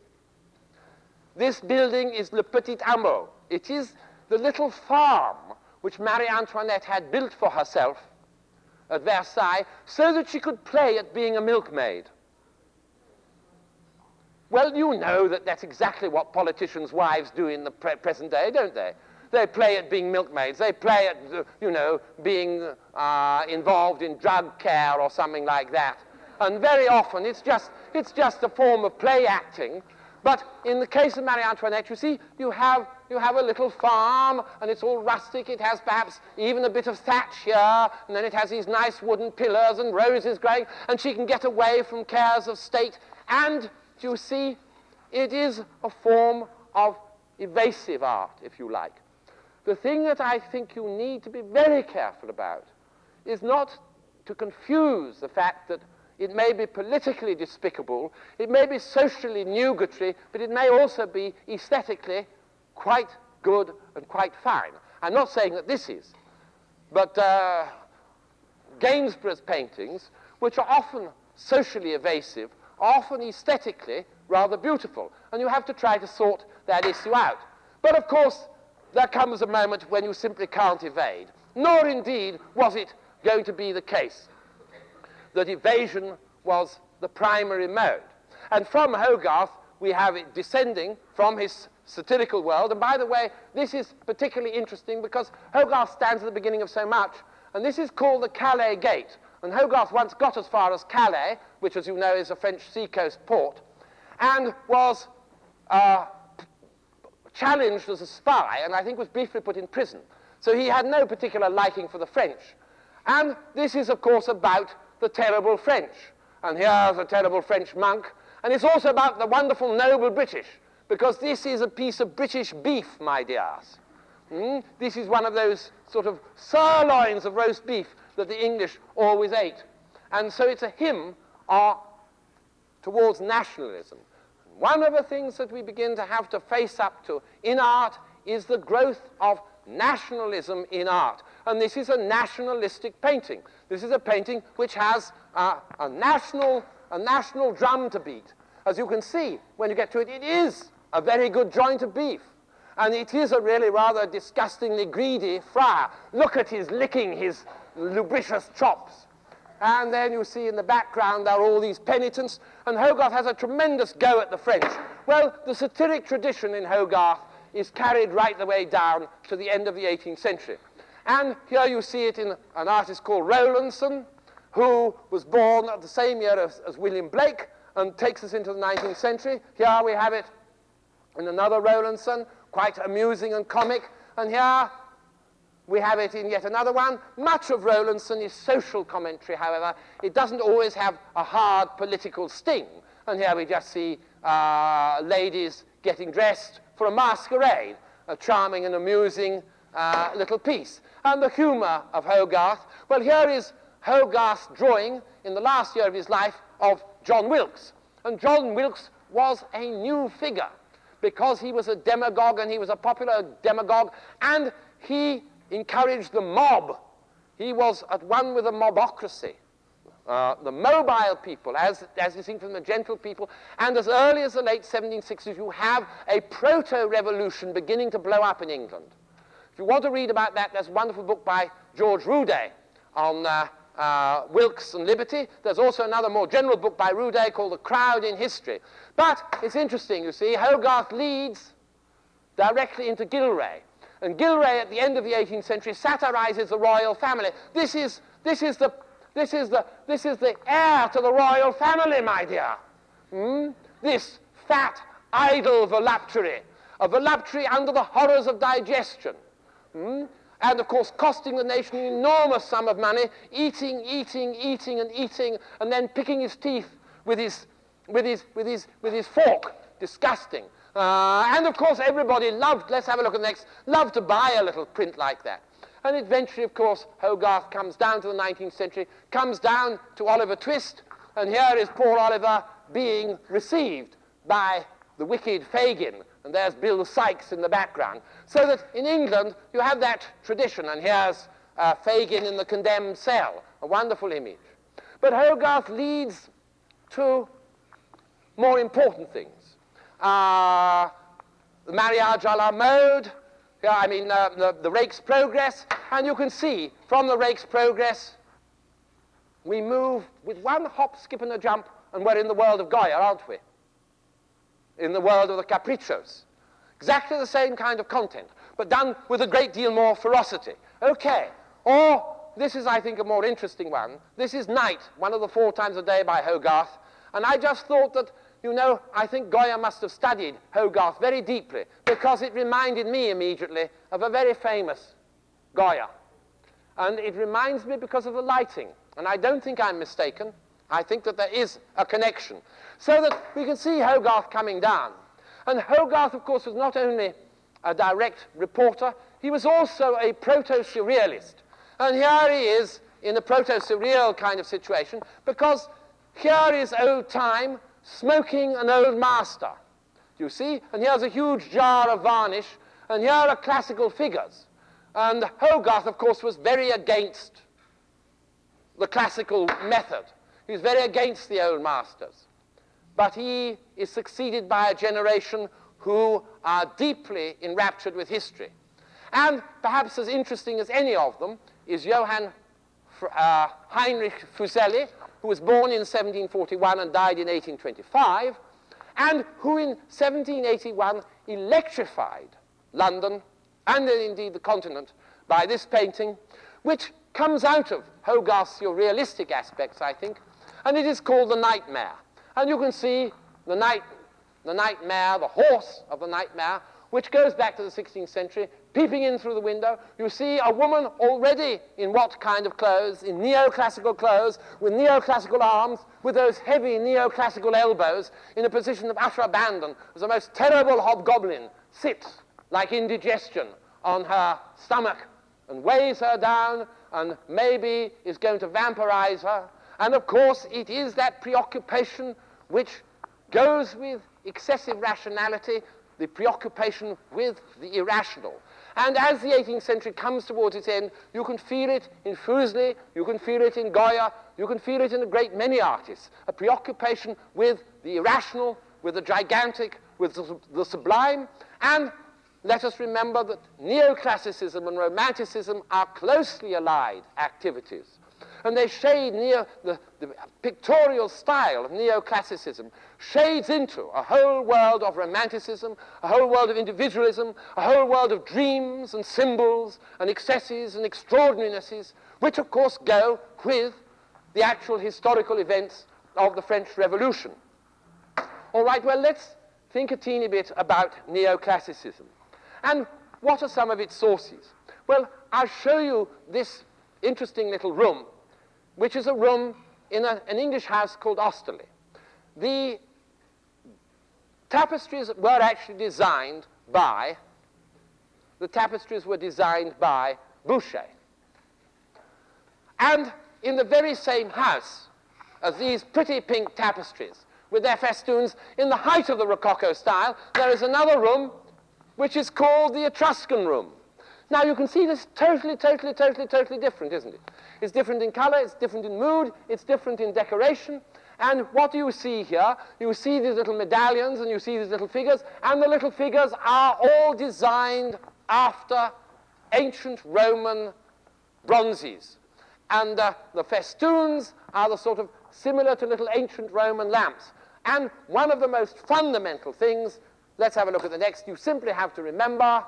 This building is Le Petit Hameau. It is the little farm which Marie Antoinette had built for herself at Versailles so that she could play at being a milkmaid. Well, you know that that's exactly what politicians' wives do in the present day, don't they? They play at being milkmaids. They play at, being involved in drug care or something like that. And very often it's just a form of play acting. But in the case of Marie Antoinette, you see, you have a little farm, and it's all rustic. It has perhaps even a bit of thatch here, and then it has these nice wooden pillars and roses growing, and she can get away from cares of state. And, you see, it is a form of evasive art, if you like. The thing that I think you need to be very careful about is not to confuse the fact that it may be politically despicable, it may be socially nugatory, but it may also be aesthetically quite good and quite fine. I'm not saying that this is, but Gainsborough's paintings, which are often socially evasive, are often aesthetically rather beautiful, and you have to try to sort that issue out. But of course, there comes a moment when you simply can't evade, nor indeed was it going to be the case that evasion was the primary mode. And from Hogarth, we have it descending from his satirical world. And by the way, this is particularly interesting because Hogarth stands at the beginning of so much, and this is called the Calais Gate. And Hogarth once got as far as Calais, which, as you know, is a French seacoast port, and was challenged as a spy, and I think was briefly put in prison. So he had no particular liking for the French. And this is, of course, about the terrible French. And here's a terrible French monk. And it's also about the wonderful noble British, because this is a piece of British beef, my dears. This is one of those sort of sirloins of roast beef that the English always ate. And so it's a hymn towards nationalism. One of the things that we begin to have to face up to in art is the growth of nationalism in art. And this is a nationalistic painting. This is a painting which has a national drum to beat. As you can see, when you get to it, it is a very good joint of beef. And it is a really rather disgustingly greedy friar. Look at his licking his lubricious chops. And then you see in the background there are all these penitents, and Hogarth has a tremendous go at the French. Well, the satiric tradition in Hogarth is carried right the way down to the end of the 18th century. And here you see it in an artist called Rowlandson, who was born at the same year as William Blake and takes us into the 19th century. Here we have it in another Rowlandson, quite amusing and comic. And here we have it in yet another one. Much of Rowlandson is social commentary, however. It doesn't always have a hard political sting. And here we just see ladies getting dressed for a masquerade, a charming and amusing little piece. And the humor of Hogarth, well, here is Hogarth's drawing in the last year of his life of John Wilkes. And John Wilkes was a new figure because he was a demagogue, and he was a popular demagogue, and he encouraged the mob. He was at one with the mobocracy. The mobile people, as distinct from the gentle people, and as early as the late 1760s, you have a proto-revolution beginning to blow up in England. If you want to read about that, there's a wonderful book by George Roudet on Wilkes and Liberty. There's also another more general book by Roudet called The Crowd in History. But it's interesting, you see, Hogarth leads directly into Gilray. And Gilray, at the end of the 18th century, satirizes the royal family. This is the heir to the royal family, my dear. This fat, idle voluptuary, a voluptuary under the horrors of digestion. And, of course, costing the nation an enormous sum of money, eating, and then picking his teeth with his fork. Disgusting. And, of course, everybody loved, let's have a look at the next, loved to buy a little print like that. And eventually, of course, Hogarth comes down to the 19th century, comes down to Oliver Twist, and here is poor Oliver being received by the wicked Fagin, and there's Bill Sykes in the background. So that in England, you have that tradition, and here's Fagin in the condemned cell, a wonderful image. But Hogarth leads to more important things. The Mariage à la Mode, the Rakes Progress, and you can see from the Rakes Progress, we move with one hop, skip, and a jump, and we're in the world of Goya, aren't we? In the world of the Capriccios. Exactly the same kind of content, but done with a great deal more ferocity. Okay, or this is, I think, a more interesting one. This is Night, one of the 4 times a day by Hogarth, and I just thought that you know, I think Goya must have studied Hogarth very deeply because it reminded me immediately of a very famous Goya. And it reminds me because of the lighting. And I don't think I'm mistaken. I think that there is a connection. So that we can see Hogarth coming down. And Hogarth, of course, was not only a direct reporter, he was also a proto-surrealist. And here he is in a proto-surreal kind of situation because here is old time smoking an old master, you see? And here's a huge jar of varnish, and here are classical figures. And Hogarth, of course, was very against the classical method. He was very against the old masters. But he is succeeded by a generation who are deeply enraptured with history. And perhaps as interesting as any of them is Heinrich Fusselli, who was born in 1741 and died in 1825, and who in 1781 electrified London and indeed the continent by this painting, which comes out of Hogarth's surrealistic aspects, I think, and it is called The Nightmare. And you can see the nightmare, the horse of the nightmare, which goes back to the 16th century, peeping in through the window. You see a woman already in what kind of clothes? In neoclassical clothes, with neoclassical arms, with those heavy neoclassical elbows, in a position of utter abandon, as the most terrible hobgoblin sits like indigestion on her stomach and weighs her down and maybe is going to vampirize her. And of course, it is that preoccupation which goes with excessive rationality, the preoccupation with the irrational. And as the 18th century comes towards its end, you can feel it in Fuseli, you can feel it in Goya, you can feel it in a great many artists, a preoccupation with the irrational, with the gigantic, with the sublime. And let us remember that Neoclassicism and Romanticism are closely allied activities. And they shade the pictorial style of Neoclassicism shades into a whole world of Romanticism, a whole world of individualism, a whole world of dreams and symbols and excesses and extraordinarynesses, which of course go with the actual historical events of the French Revolution. All right, well, let's think a teeny bit about Neoclassicism. And what are some of its sources? Well, I'll show you this interesting little room, which is a room in an English house called Osterley. The tapestries were actually designed by Boucher. And in the very same house as these pretty pink tapestries with their festoons in the height of the Rococo style, there is another room which is called the Etruscan Room. Now, you can see this totally different, isn't it? It's different in color, it's different in mood, it's different in decoration. And what do you see here? You see these little medallions and you see these little figures, and the little figures are all designed after ancient Roman bronzes. And the festoons are the sort of similar to little ancient Roman lamps. And one of the most fundamental things, let's have a look at the next, you simply have to remember,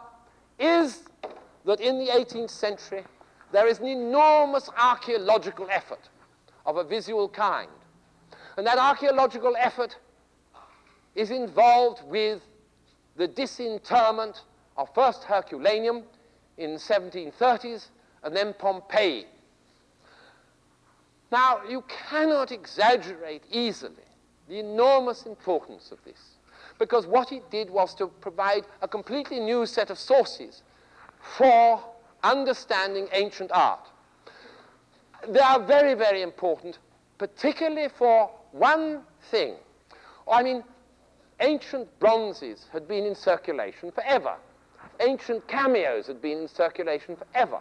is that in the 18th century, there is an enormous archaeological effort of a visual kind. And that archaeological effort is involved with the disinterment of first Herculaneum in the 1730s and then Pompeii. Now, you cannot exaggerate easily the enormous importance of this, because what it did was to provide a completely new set of sources for understanding ancient art. They are very, very important, particularly for one thing. I mean, ancient bronzes had been in circulation forever. Ancient cameos had been in circulation forever.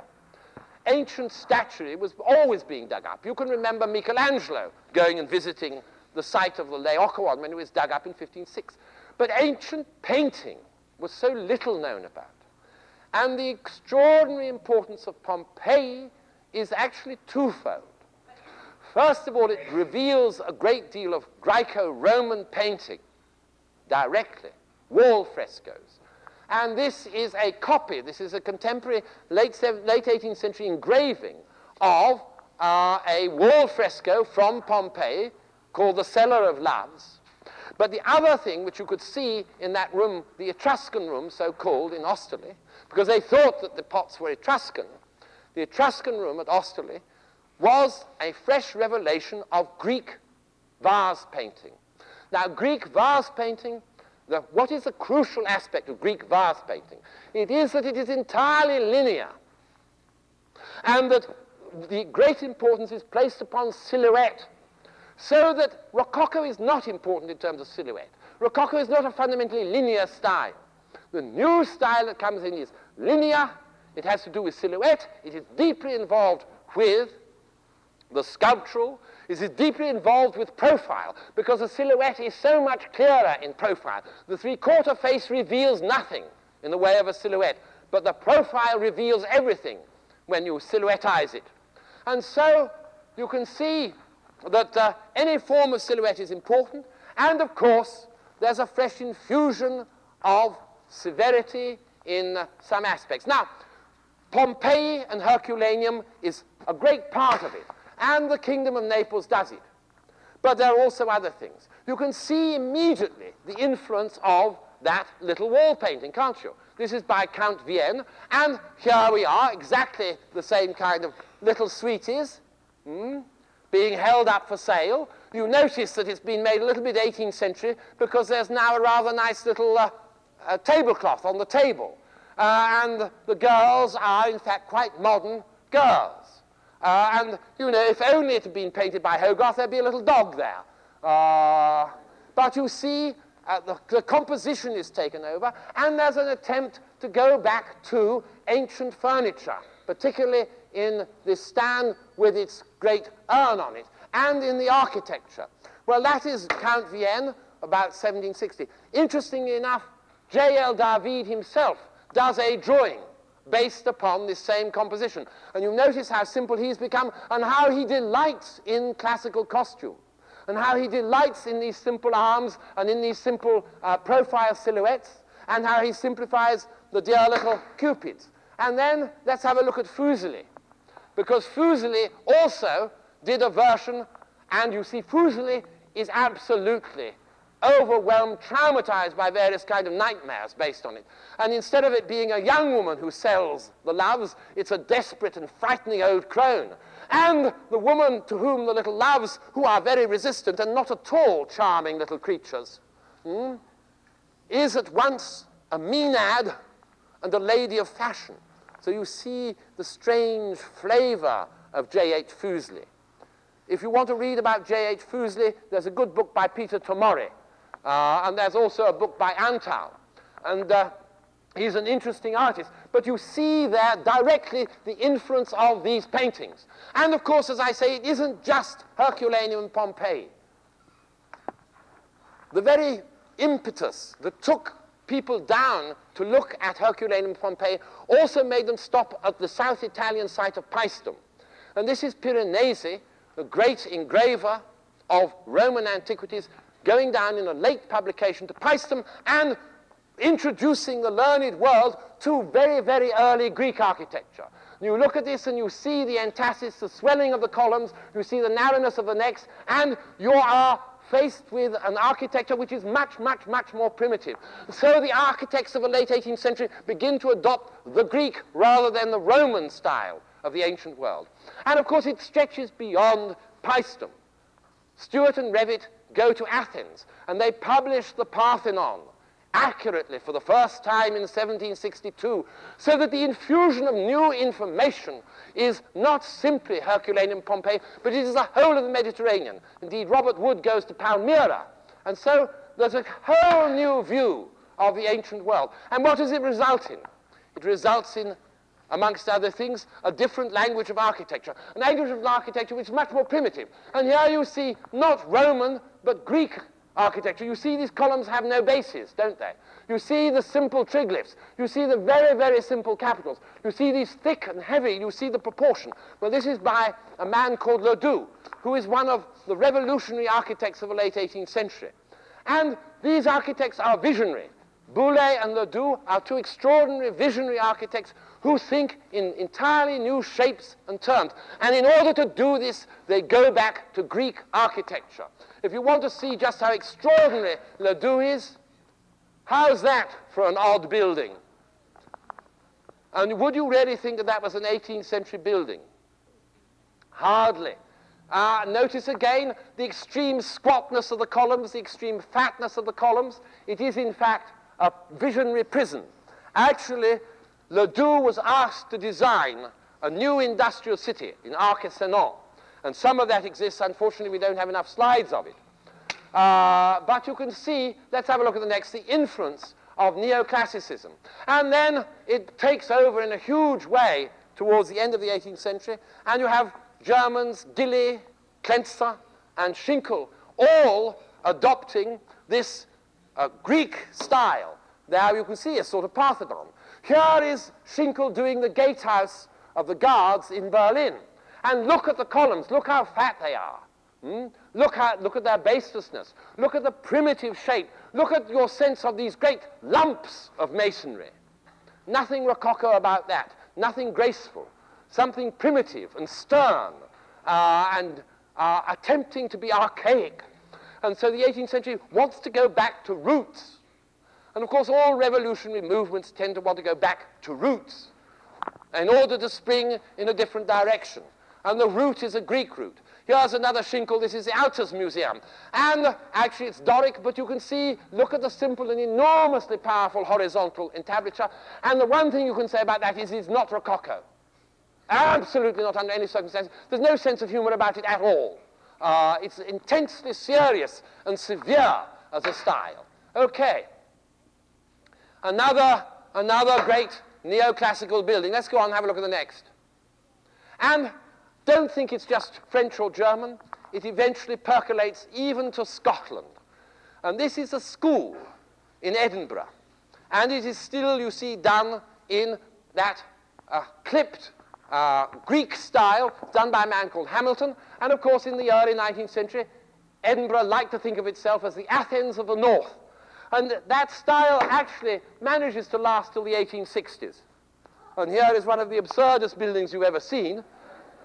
Ancient statuary was always being dug up. You can remember Michelangelo going and visiting the site of the Laocoon when it was dug up in 1506. But ancient painting was so little known about. And the extraordinary importance of Pompeii is actually twofold. First of all, it reveals a great deal of Greco-Roman painting directly, wall frescoes. And this is a copy, this is a contemporary late 18th century engraving of a wall fresco from Pompeii called the Cellar of Loves. But the other thing which you could see in that room, the Etruscan Room, so-called, in Osterley, because they thought that the pots were Etruscan, the Etruscan Room at Osterley was a fresh revelation of Greek vase painting. Now, Greek vase painting, what is the crucial aspect of Greek vase painting? It is that it is entirely linear, and that the great importance is placed upon silhouette, so that Rococo is not important in terms of silhouette. Rococo is not a fundamentally linear style. The new style that comes in is linear. It has to do with silhouette. It is deeply involved with the sculptural. It is deeply involved with profile, because the silhouette is so much clearer in profile. The three-quarter face reveals nothing in the way of a silhouette, but the profile reveals everything when you silhouettize it. And so you can see that any form of silhouette is important, and of course there's a fresh infusion of severity in some aspects. Now, Pompeii and Herculaneum is a great part of it, and the Kingdom of Naples does it. But there are also other things. You can see immediately the influence of that little wall painting, can't you? This is by Count Vienne, and here we are, exactly the same kind of little sweeties, being held up for sale. You notice that it's been made a little bit 18th century because there's now a rather nice little tablecloth on the table. And the girls are, in fact, quite modern girls. And, you know, if only it had been painted by Hogarth, there'd be a little dog there. But you see, the composition is taken over, and there's an attempt to go back to ancient furniture, particularly in this stand with its great urn on it, and in the architecture. Well, that is Count Vienne, about 1760. Interestingly enough, J.L. David himself does a drawing based upon this same composition. And you notice how simple he's become, and how he delights in classical costume, and how he delights in these simple arms and in these simple profile silhouettes, and how he simplifies the dear little Cupids. And then let's have a look at Fusselli, because Fusselli also did a version, and you see Fusselli is absolutely overwhelmed, traumatized by various kind of nightmares based on it. And instead of it being a young woman who sells the loves, it's a desperate and frightening old crone. And the woman to whom the little loves, who are very resistant and not at all charming little creatures, is at once a Maenad and a lady of fashion. So you see the strange flavor of J.H. Fusselli. If you want to read about J.H. Fusselli, there's a good book by Peter Tomori, and there's also a book by Antal. And he's an interesting artist. But you see there directly the influence of these paintings. And of course, as I say, it isn't just Herculaneum and Pompeii. The very impetus that took people down to look at Herculaneum and Pompeii also made them stop at the South Italian site of Paestum. And this is Piranesi, the great engraver of Roman antiquities, going down in a late publication to Paestum and introducing the learned world to very, very early Greek architecture. You look at this and you see the entasis, the swelling of the columns, you see the narrowness of the necks, and you are faced with an architecture which is much, much, much more primitive. So the architects of the late 18th century begin to adopt the Greek rather than the Roman style of the ancient world. And of course it stretches beyond Paestum. Stuart and Revit go to Athens, and they publish the Parthenon accurately for the first time in 1762, so that the infusion of new information is not simply Herculaneum Pompeii, but it is the whole of the Mediterranean. Indeed, Robert Wood goes to Palmyra, and so there's a whole new view of the ancient world. And what does it result in? It results in, amongst other things, a different language of architecture, a language of architecture which is much more primitive. And here you see not Roman, but Greek architecture. You see these columns have no bases, don't they? You see the simple triglyphs. You see the very, very simple capitals. You see these thick and heavy. You see the proportion. Well, this is by a man called Ledoux, who is one of the revolutionary architects of the late 18th century. And these architects are visionary. Boulez and Ledoux are two extraordinary visionary architects who think in entirely new shapes and terms. And in order to do this, they go back to Greek architecture. If you want to see just how extraordinary Ledoux is, how's that for an odd building? And would you really think that that was an 18th century building? Hardly. Notice again the extreme squatness of the columns, the extreme fatness of the columns. It is, in fact, a visionary prison. Actually, Ledoux was asked to design a new industrial city in Arc-et-Senans, and some of that exists. Unfortunately, we don't have enough slides of it. But you can see, let's have a look at the next, the influence of Neoclassicism. And then it takes over in a huge way towards the end of the 18th century, and you have Germans, Daley, Klenzer, and Schinkel, all adopting this Greek style. There you can see a sort of Parthenon. Here is Schinkel doing the gatehouse of the guards in Berlin. And look at the columns, look how fat they are. Look at their baselessness. Look at the primitive shape. Look at your sense of these great lumps of masonry. Nothing Rococo about that. Nothing graceful. Something primitive and stern and attempting to be archaic. And so the 18th century wants to go back to roots. And of course, all revolutionary movements tend to want to go back to roots in order to spring in a different direction. And the root is a Greek root. Here's another Schinkel. This is the Autos Museum. And actually, it's Doric, but you can see, look at the simple and enormously powerful horizontal entablature. And the one thing you can say about that is it's not Rococo. Absolutely not under any circumstances. There's no sense of humor about it at all. It's intensely serious and severe as a style. Okay. Another great neoclassical building. Let's go on and have a look at the next. And don't think it's just French or German. It eventually percolates even to Scotland. And this is a school in Edinburgh. And it is still, you see, done in that clipped Greek style, done by a man called Hamilton. And of course, in the early 19th century, Edinburgh liked to think of itself as the Athens of the North. And that style actually manages to last till the 1860s. And here is one of the absurdest buildings you've ever seen.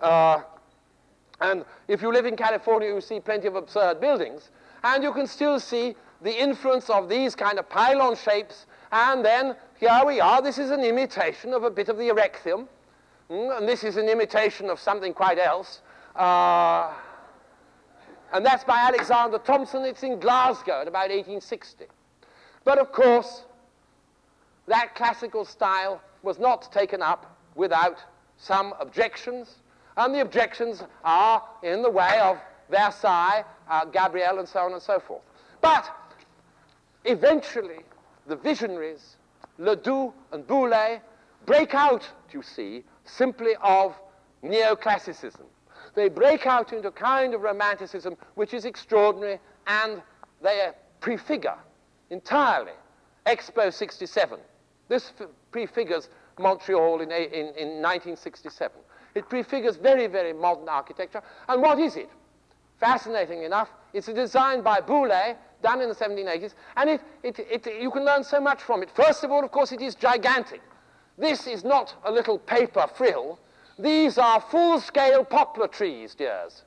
And if you live in California, you see plenty of absurd buildings. And you can still see the influence of these kind of pylon shapes. And then here we are. This is an imitation of a bit of the Erechtheum. And this is an imitation of something quite else. And that's by Alexander Thompson. It's in Glasgow at about 1860. But of course, that classical style was not taken up without some objections. And the objections are in the way of Versailles, Gabriel, and so on and so forth. But eventually, the visionaries, Ledoux and Boulez, break out, you see, simply of Neoclassicism. They break out into a kind of Romanticism which is extraordinary, and they prefigure entirely Expo 67. This prefigures Montreal in 1967. It prefigures very, very modern architecture. And what is it? Fascinating enough, it's a design by Boulez, done in the 1780s, and you can learn so much from it. First of all, of course, it is gigantic. This is not a little paper frill. These are full-scale poplar trees, dears.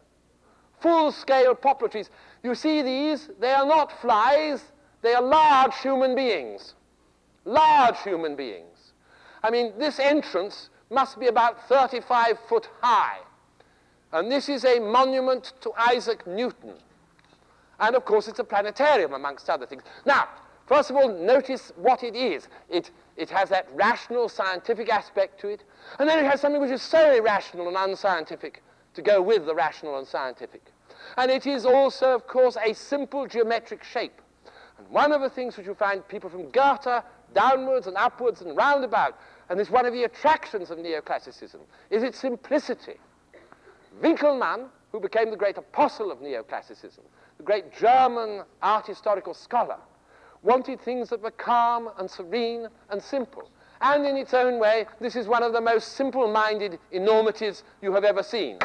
Full-scale poplar trees. You see these? They are not flies. They are large human beings. Large human beings. I mean, this entrance must be about 35 foot high. And this is a monument to Isaac Newton. And of course, it's a planetarium, amongst other things. Now, first of all, notice what it is. It has that rational, scientific aspect to it. And then it has something which is so irrational and unscientific to go with the rational and scientific. And it is also, of course, a simple geometric shape. And one of the things which you find people from Goethe downwards and upwards and round about, and it's one of the attractions of Neoclassicism, is its simplicity. Winckelmann, who became the great apostle of Neoclassicism, the great German art historical scholar, wanted things that were calm and serene and simple. And in its own way, this is one of the most simple-minded enormities you have ever seen.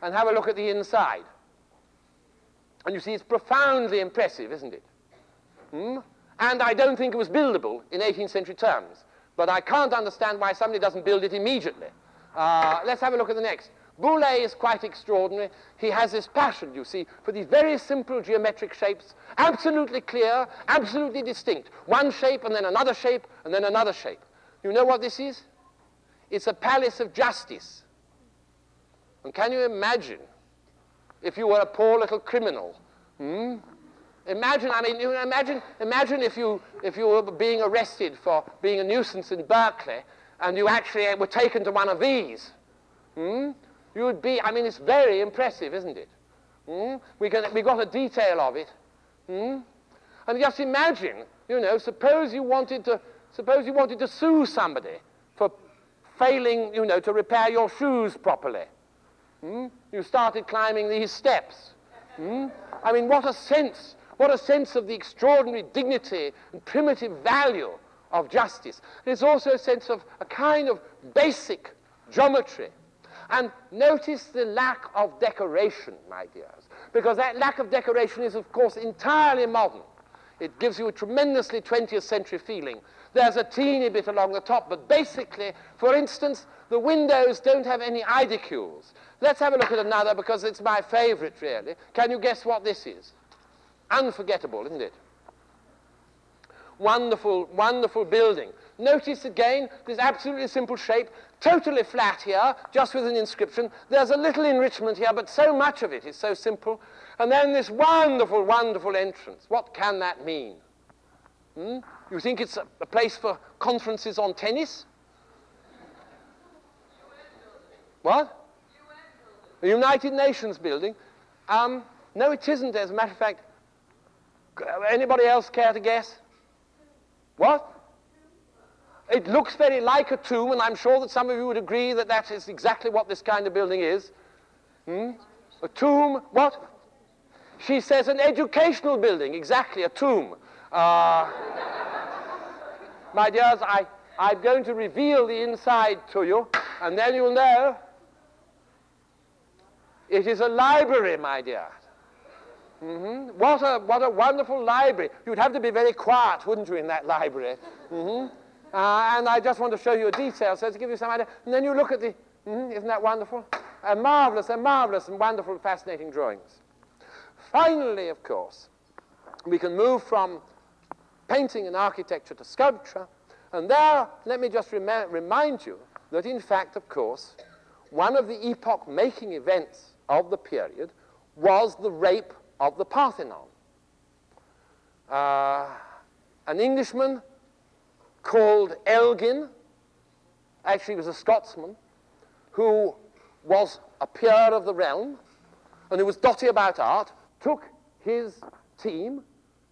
And have a look at the inside. And you see it's profoundly impressive, isn't it? And I don't think it was buildable in 18th century terms. But I can't understand why somebody doesn't build it immediately. Let's have a look at the next. Boulez is quite extraordinary. He has this passion, you see, for these very simple geometric shapes, absolutely clear, absolutely distinct. One shape, and then another shape, and then another shape. You know what this is? It's a palace of justice. And can you imagine if you were a poor little criminal? Imagine, I mean, imagine if you were being arrested for being a nuisance in Berkeley, and you actually were taken to one of these. You would be, I mean, it's very impressive, isn't it? We got a detail of it. And just imagine, you know, suppose you wanted to sue somebody for failing, you know, to repair your shoes properly. You started climbing these steps. I mean, what a sense of the extraordinary dignity and primitive value of justice. There's also a sense of a kind of basic geometry. And notice the lack of decoration, my dears, because that lack of decoration is, of course, entirely modern. It gives you a tremendously 20th century feeling. There's a teeny bit along the top, but basically, for instance, the windows don't have any idicules. Let's have a look at another, because it's my favorite, really. Can you guess what this is? Unforgettable, isn't it? Wonderful, wonderful building. Notice again, this absolutely simple shape, totally flat here, just with an inscription. There's a little enrichment here, but so much of it is so simple. And then this wonderful, wonderful entrance. What can that mean? You think it's a place for conferences on tennis? What? The United Nations building? No, it isn't, as a matter of fact. Anybody else care to guess? What? It looks very like a tomb, and I'm sure that some of you would agree that that is exactly what this kind of building is. A tomb, what? She says an educational building, exactly, a tomb. My dears, I'm going to reveal the inside to you, and then you'll know. It is a library, my dear. What a wonderful library. You'd have to be very quiet, wouldn't you, in that library? And I just want to show you a detail, so to give you some idea. And then you look at the, isn't that wonderful? Marvelous and wonderful, fascinating drawings. Finally, of course, we can move from painting and architecture to sculpture. And there, let me just remind you that, in fact, of course, one of the epoch-making events of the period was the rape of the Parthenon. An Englishman called Elgin, actually was a Scotsman, who was a peer of the realm and who was dotty about art, took his team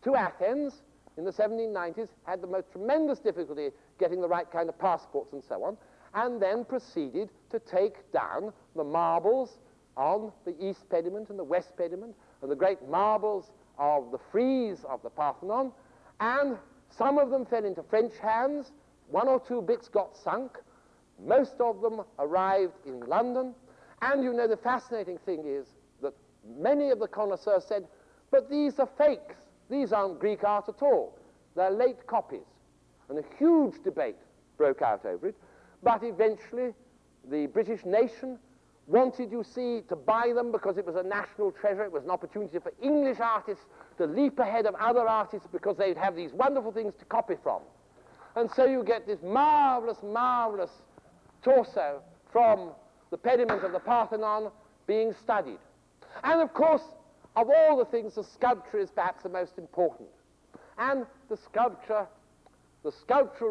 to Athens in the 1790s, had the most tremendous difficulty getting the right kind of passports and so on, and then proceeded to take down the marbles on the east pediment and the west pediment, and the great marbles of the frieze of the Parthenon, and some of them fell into French hands, one or two bits got sunk, most of them arrived in London, and you know the fascinating thing is that many of the connoisseurs said, but these are fakes, these aren't Greek art at all, they're late copies. And a huge debate broke out over it, but eventually the British nation wanted, you see, to buy them because it was a national treasure. It was an opportunity for English artists to leap ahead of other artists because they'd have these wonderful things to copy from. And so you get this marvelous, marvelous torso from the pediment of the Parthenon being studied. And of course, of all the things, the sculpture is perhaps the most important. And the sculptural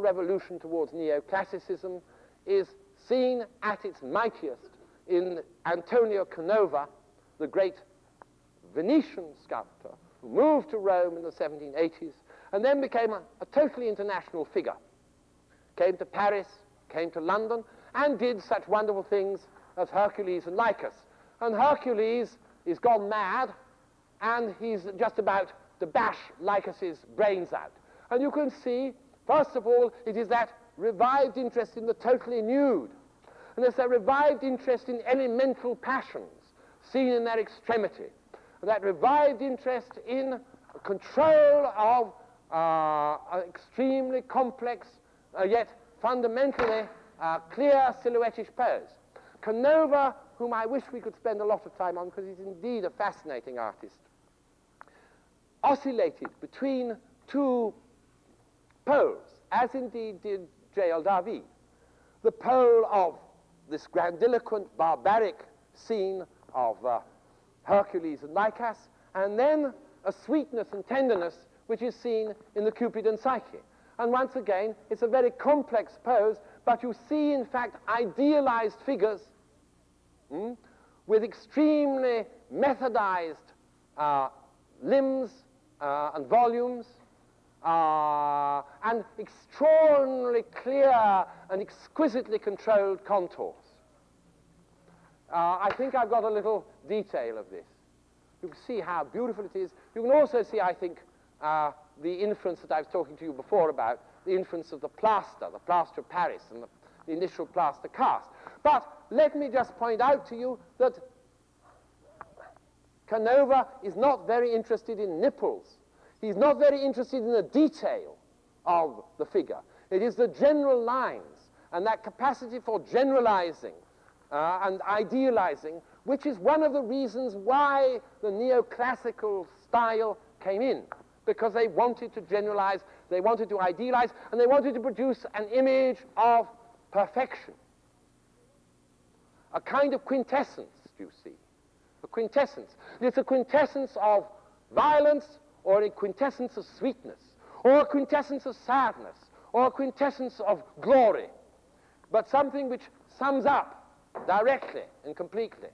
revolution towards Neoclassicism is seen at its mightiest in Antonio Canova, the great Venetian sculptor, who moved to Rome in the 1780s and then became a totally international figure. Came to Paris, came to London, and did such wonderful things as Hercules and Lycus. And Hercules is gone mad, and he's just about to bash Lycus's brains out. And you can see, first of all, it is that revived interest in the totally nude. And there's a revived interest in elemental passions seen in their extremity. And that revived interest in control of extremely complex, yet fundamentally clear silhouettish pose. Canova, whom I wish we could spend a lot of time on because he's indeed a fascinating artist, oscillated between two poles, as indeed did J.L. David. The pole of this grandiloquent, barbaric scene of Hercules and Lycas, and then a sweetness and tenderness which is seen in the Cupid and Psyche. And once again, it's a very complex pose, but you see, in fact, idealized figures with extremely methodized limbs and volumes, and extraordinarily clear and exquisitely controlled contours. I think I've got a little detail of this. You can see how beautiful it is. You can also see, I think, the influence that I was talking to you before about, the influence of the plaster of Paris, and the initial plaster cast. But let me just point out to you that Canova is not very interested in nipples. He's not very interested in the detail of the figure. It is the general lines and that capacity for generalizing and idealizing, which is one of the reasons why the neoclassical style came in, because they wanted to generalize, they wanted to idealize, and they wanted to produce an image of perfection. A kind of quintessence, you see. A quintessence. It's a quintessence of violence, or a quintessence of sweetness, or a quintessence of sadness, or a quintessence of glory, but something which sums up directly and completely.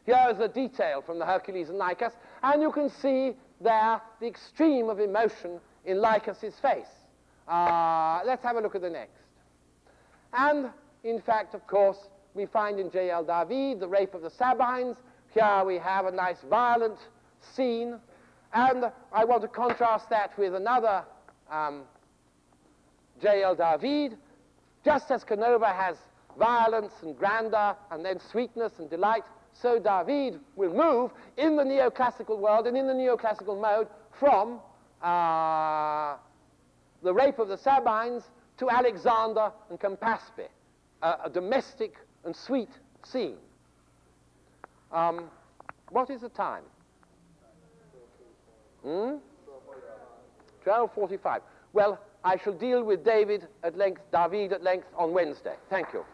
Here is a detail from the Hercules and Lycas, and you can see there the extreme of emotion in Lycas's face. Let's have a look at the next. And, in fact, of course, we find in J.L. David the Rape of the Sabines. Here we have a nice violent scene, and I want to contrast that with another J.L. David. Just as Canova has violence and grandeur and then sweetness and delight, so David will move in the neoclassical world and in the neoclassical mode from the Rape of the Sabines to Alexander and Campaspe, a domestic and sweet scene. What is the time? 12:45. Well, I shall deal with David at length on Wednesday. Thank you.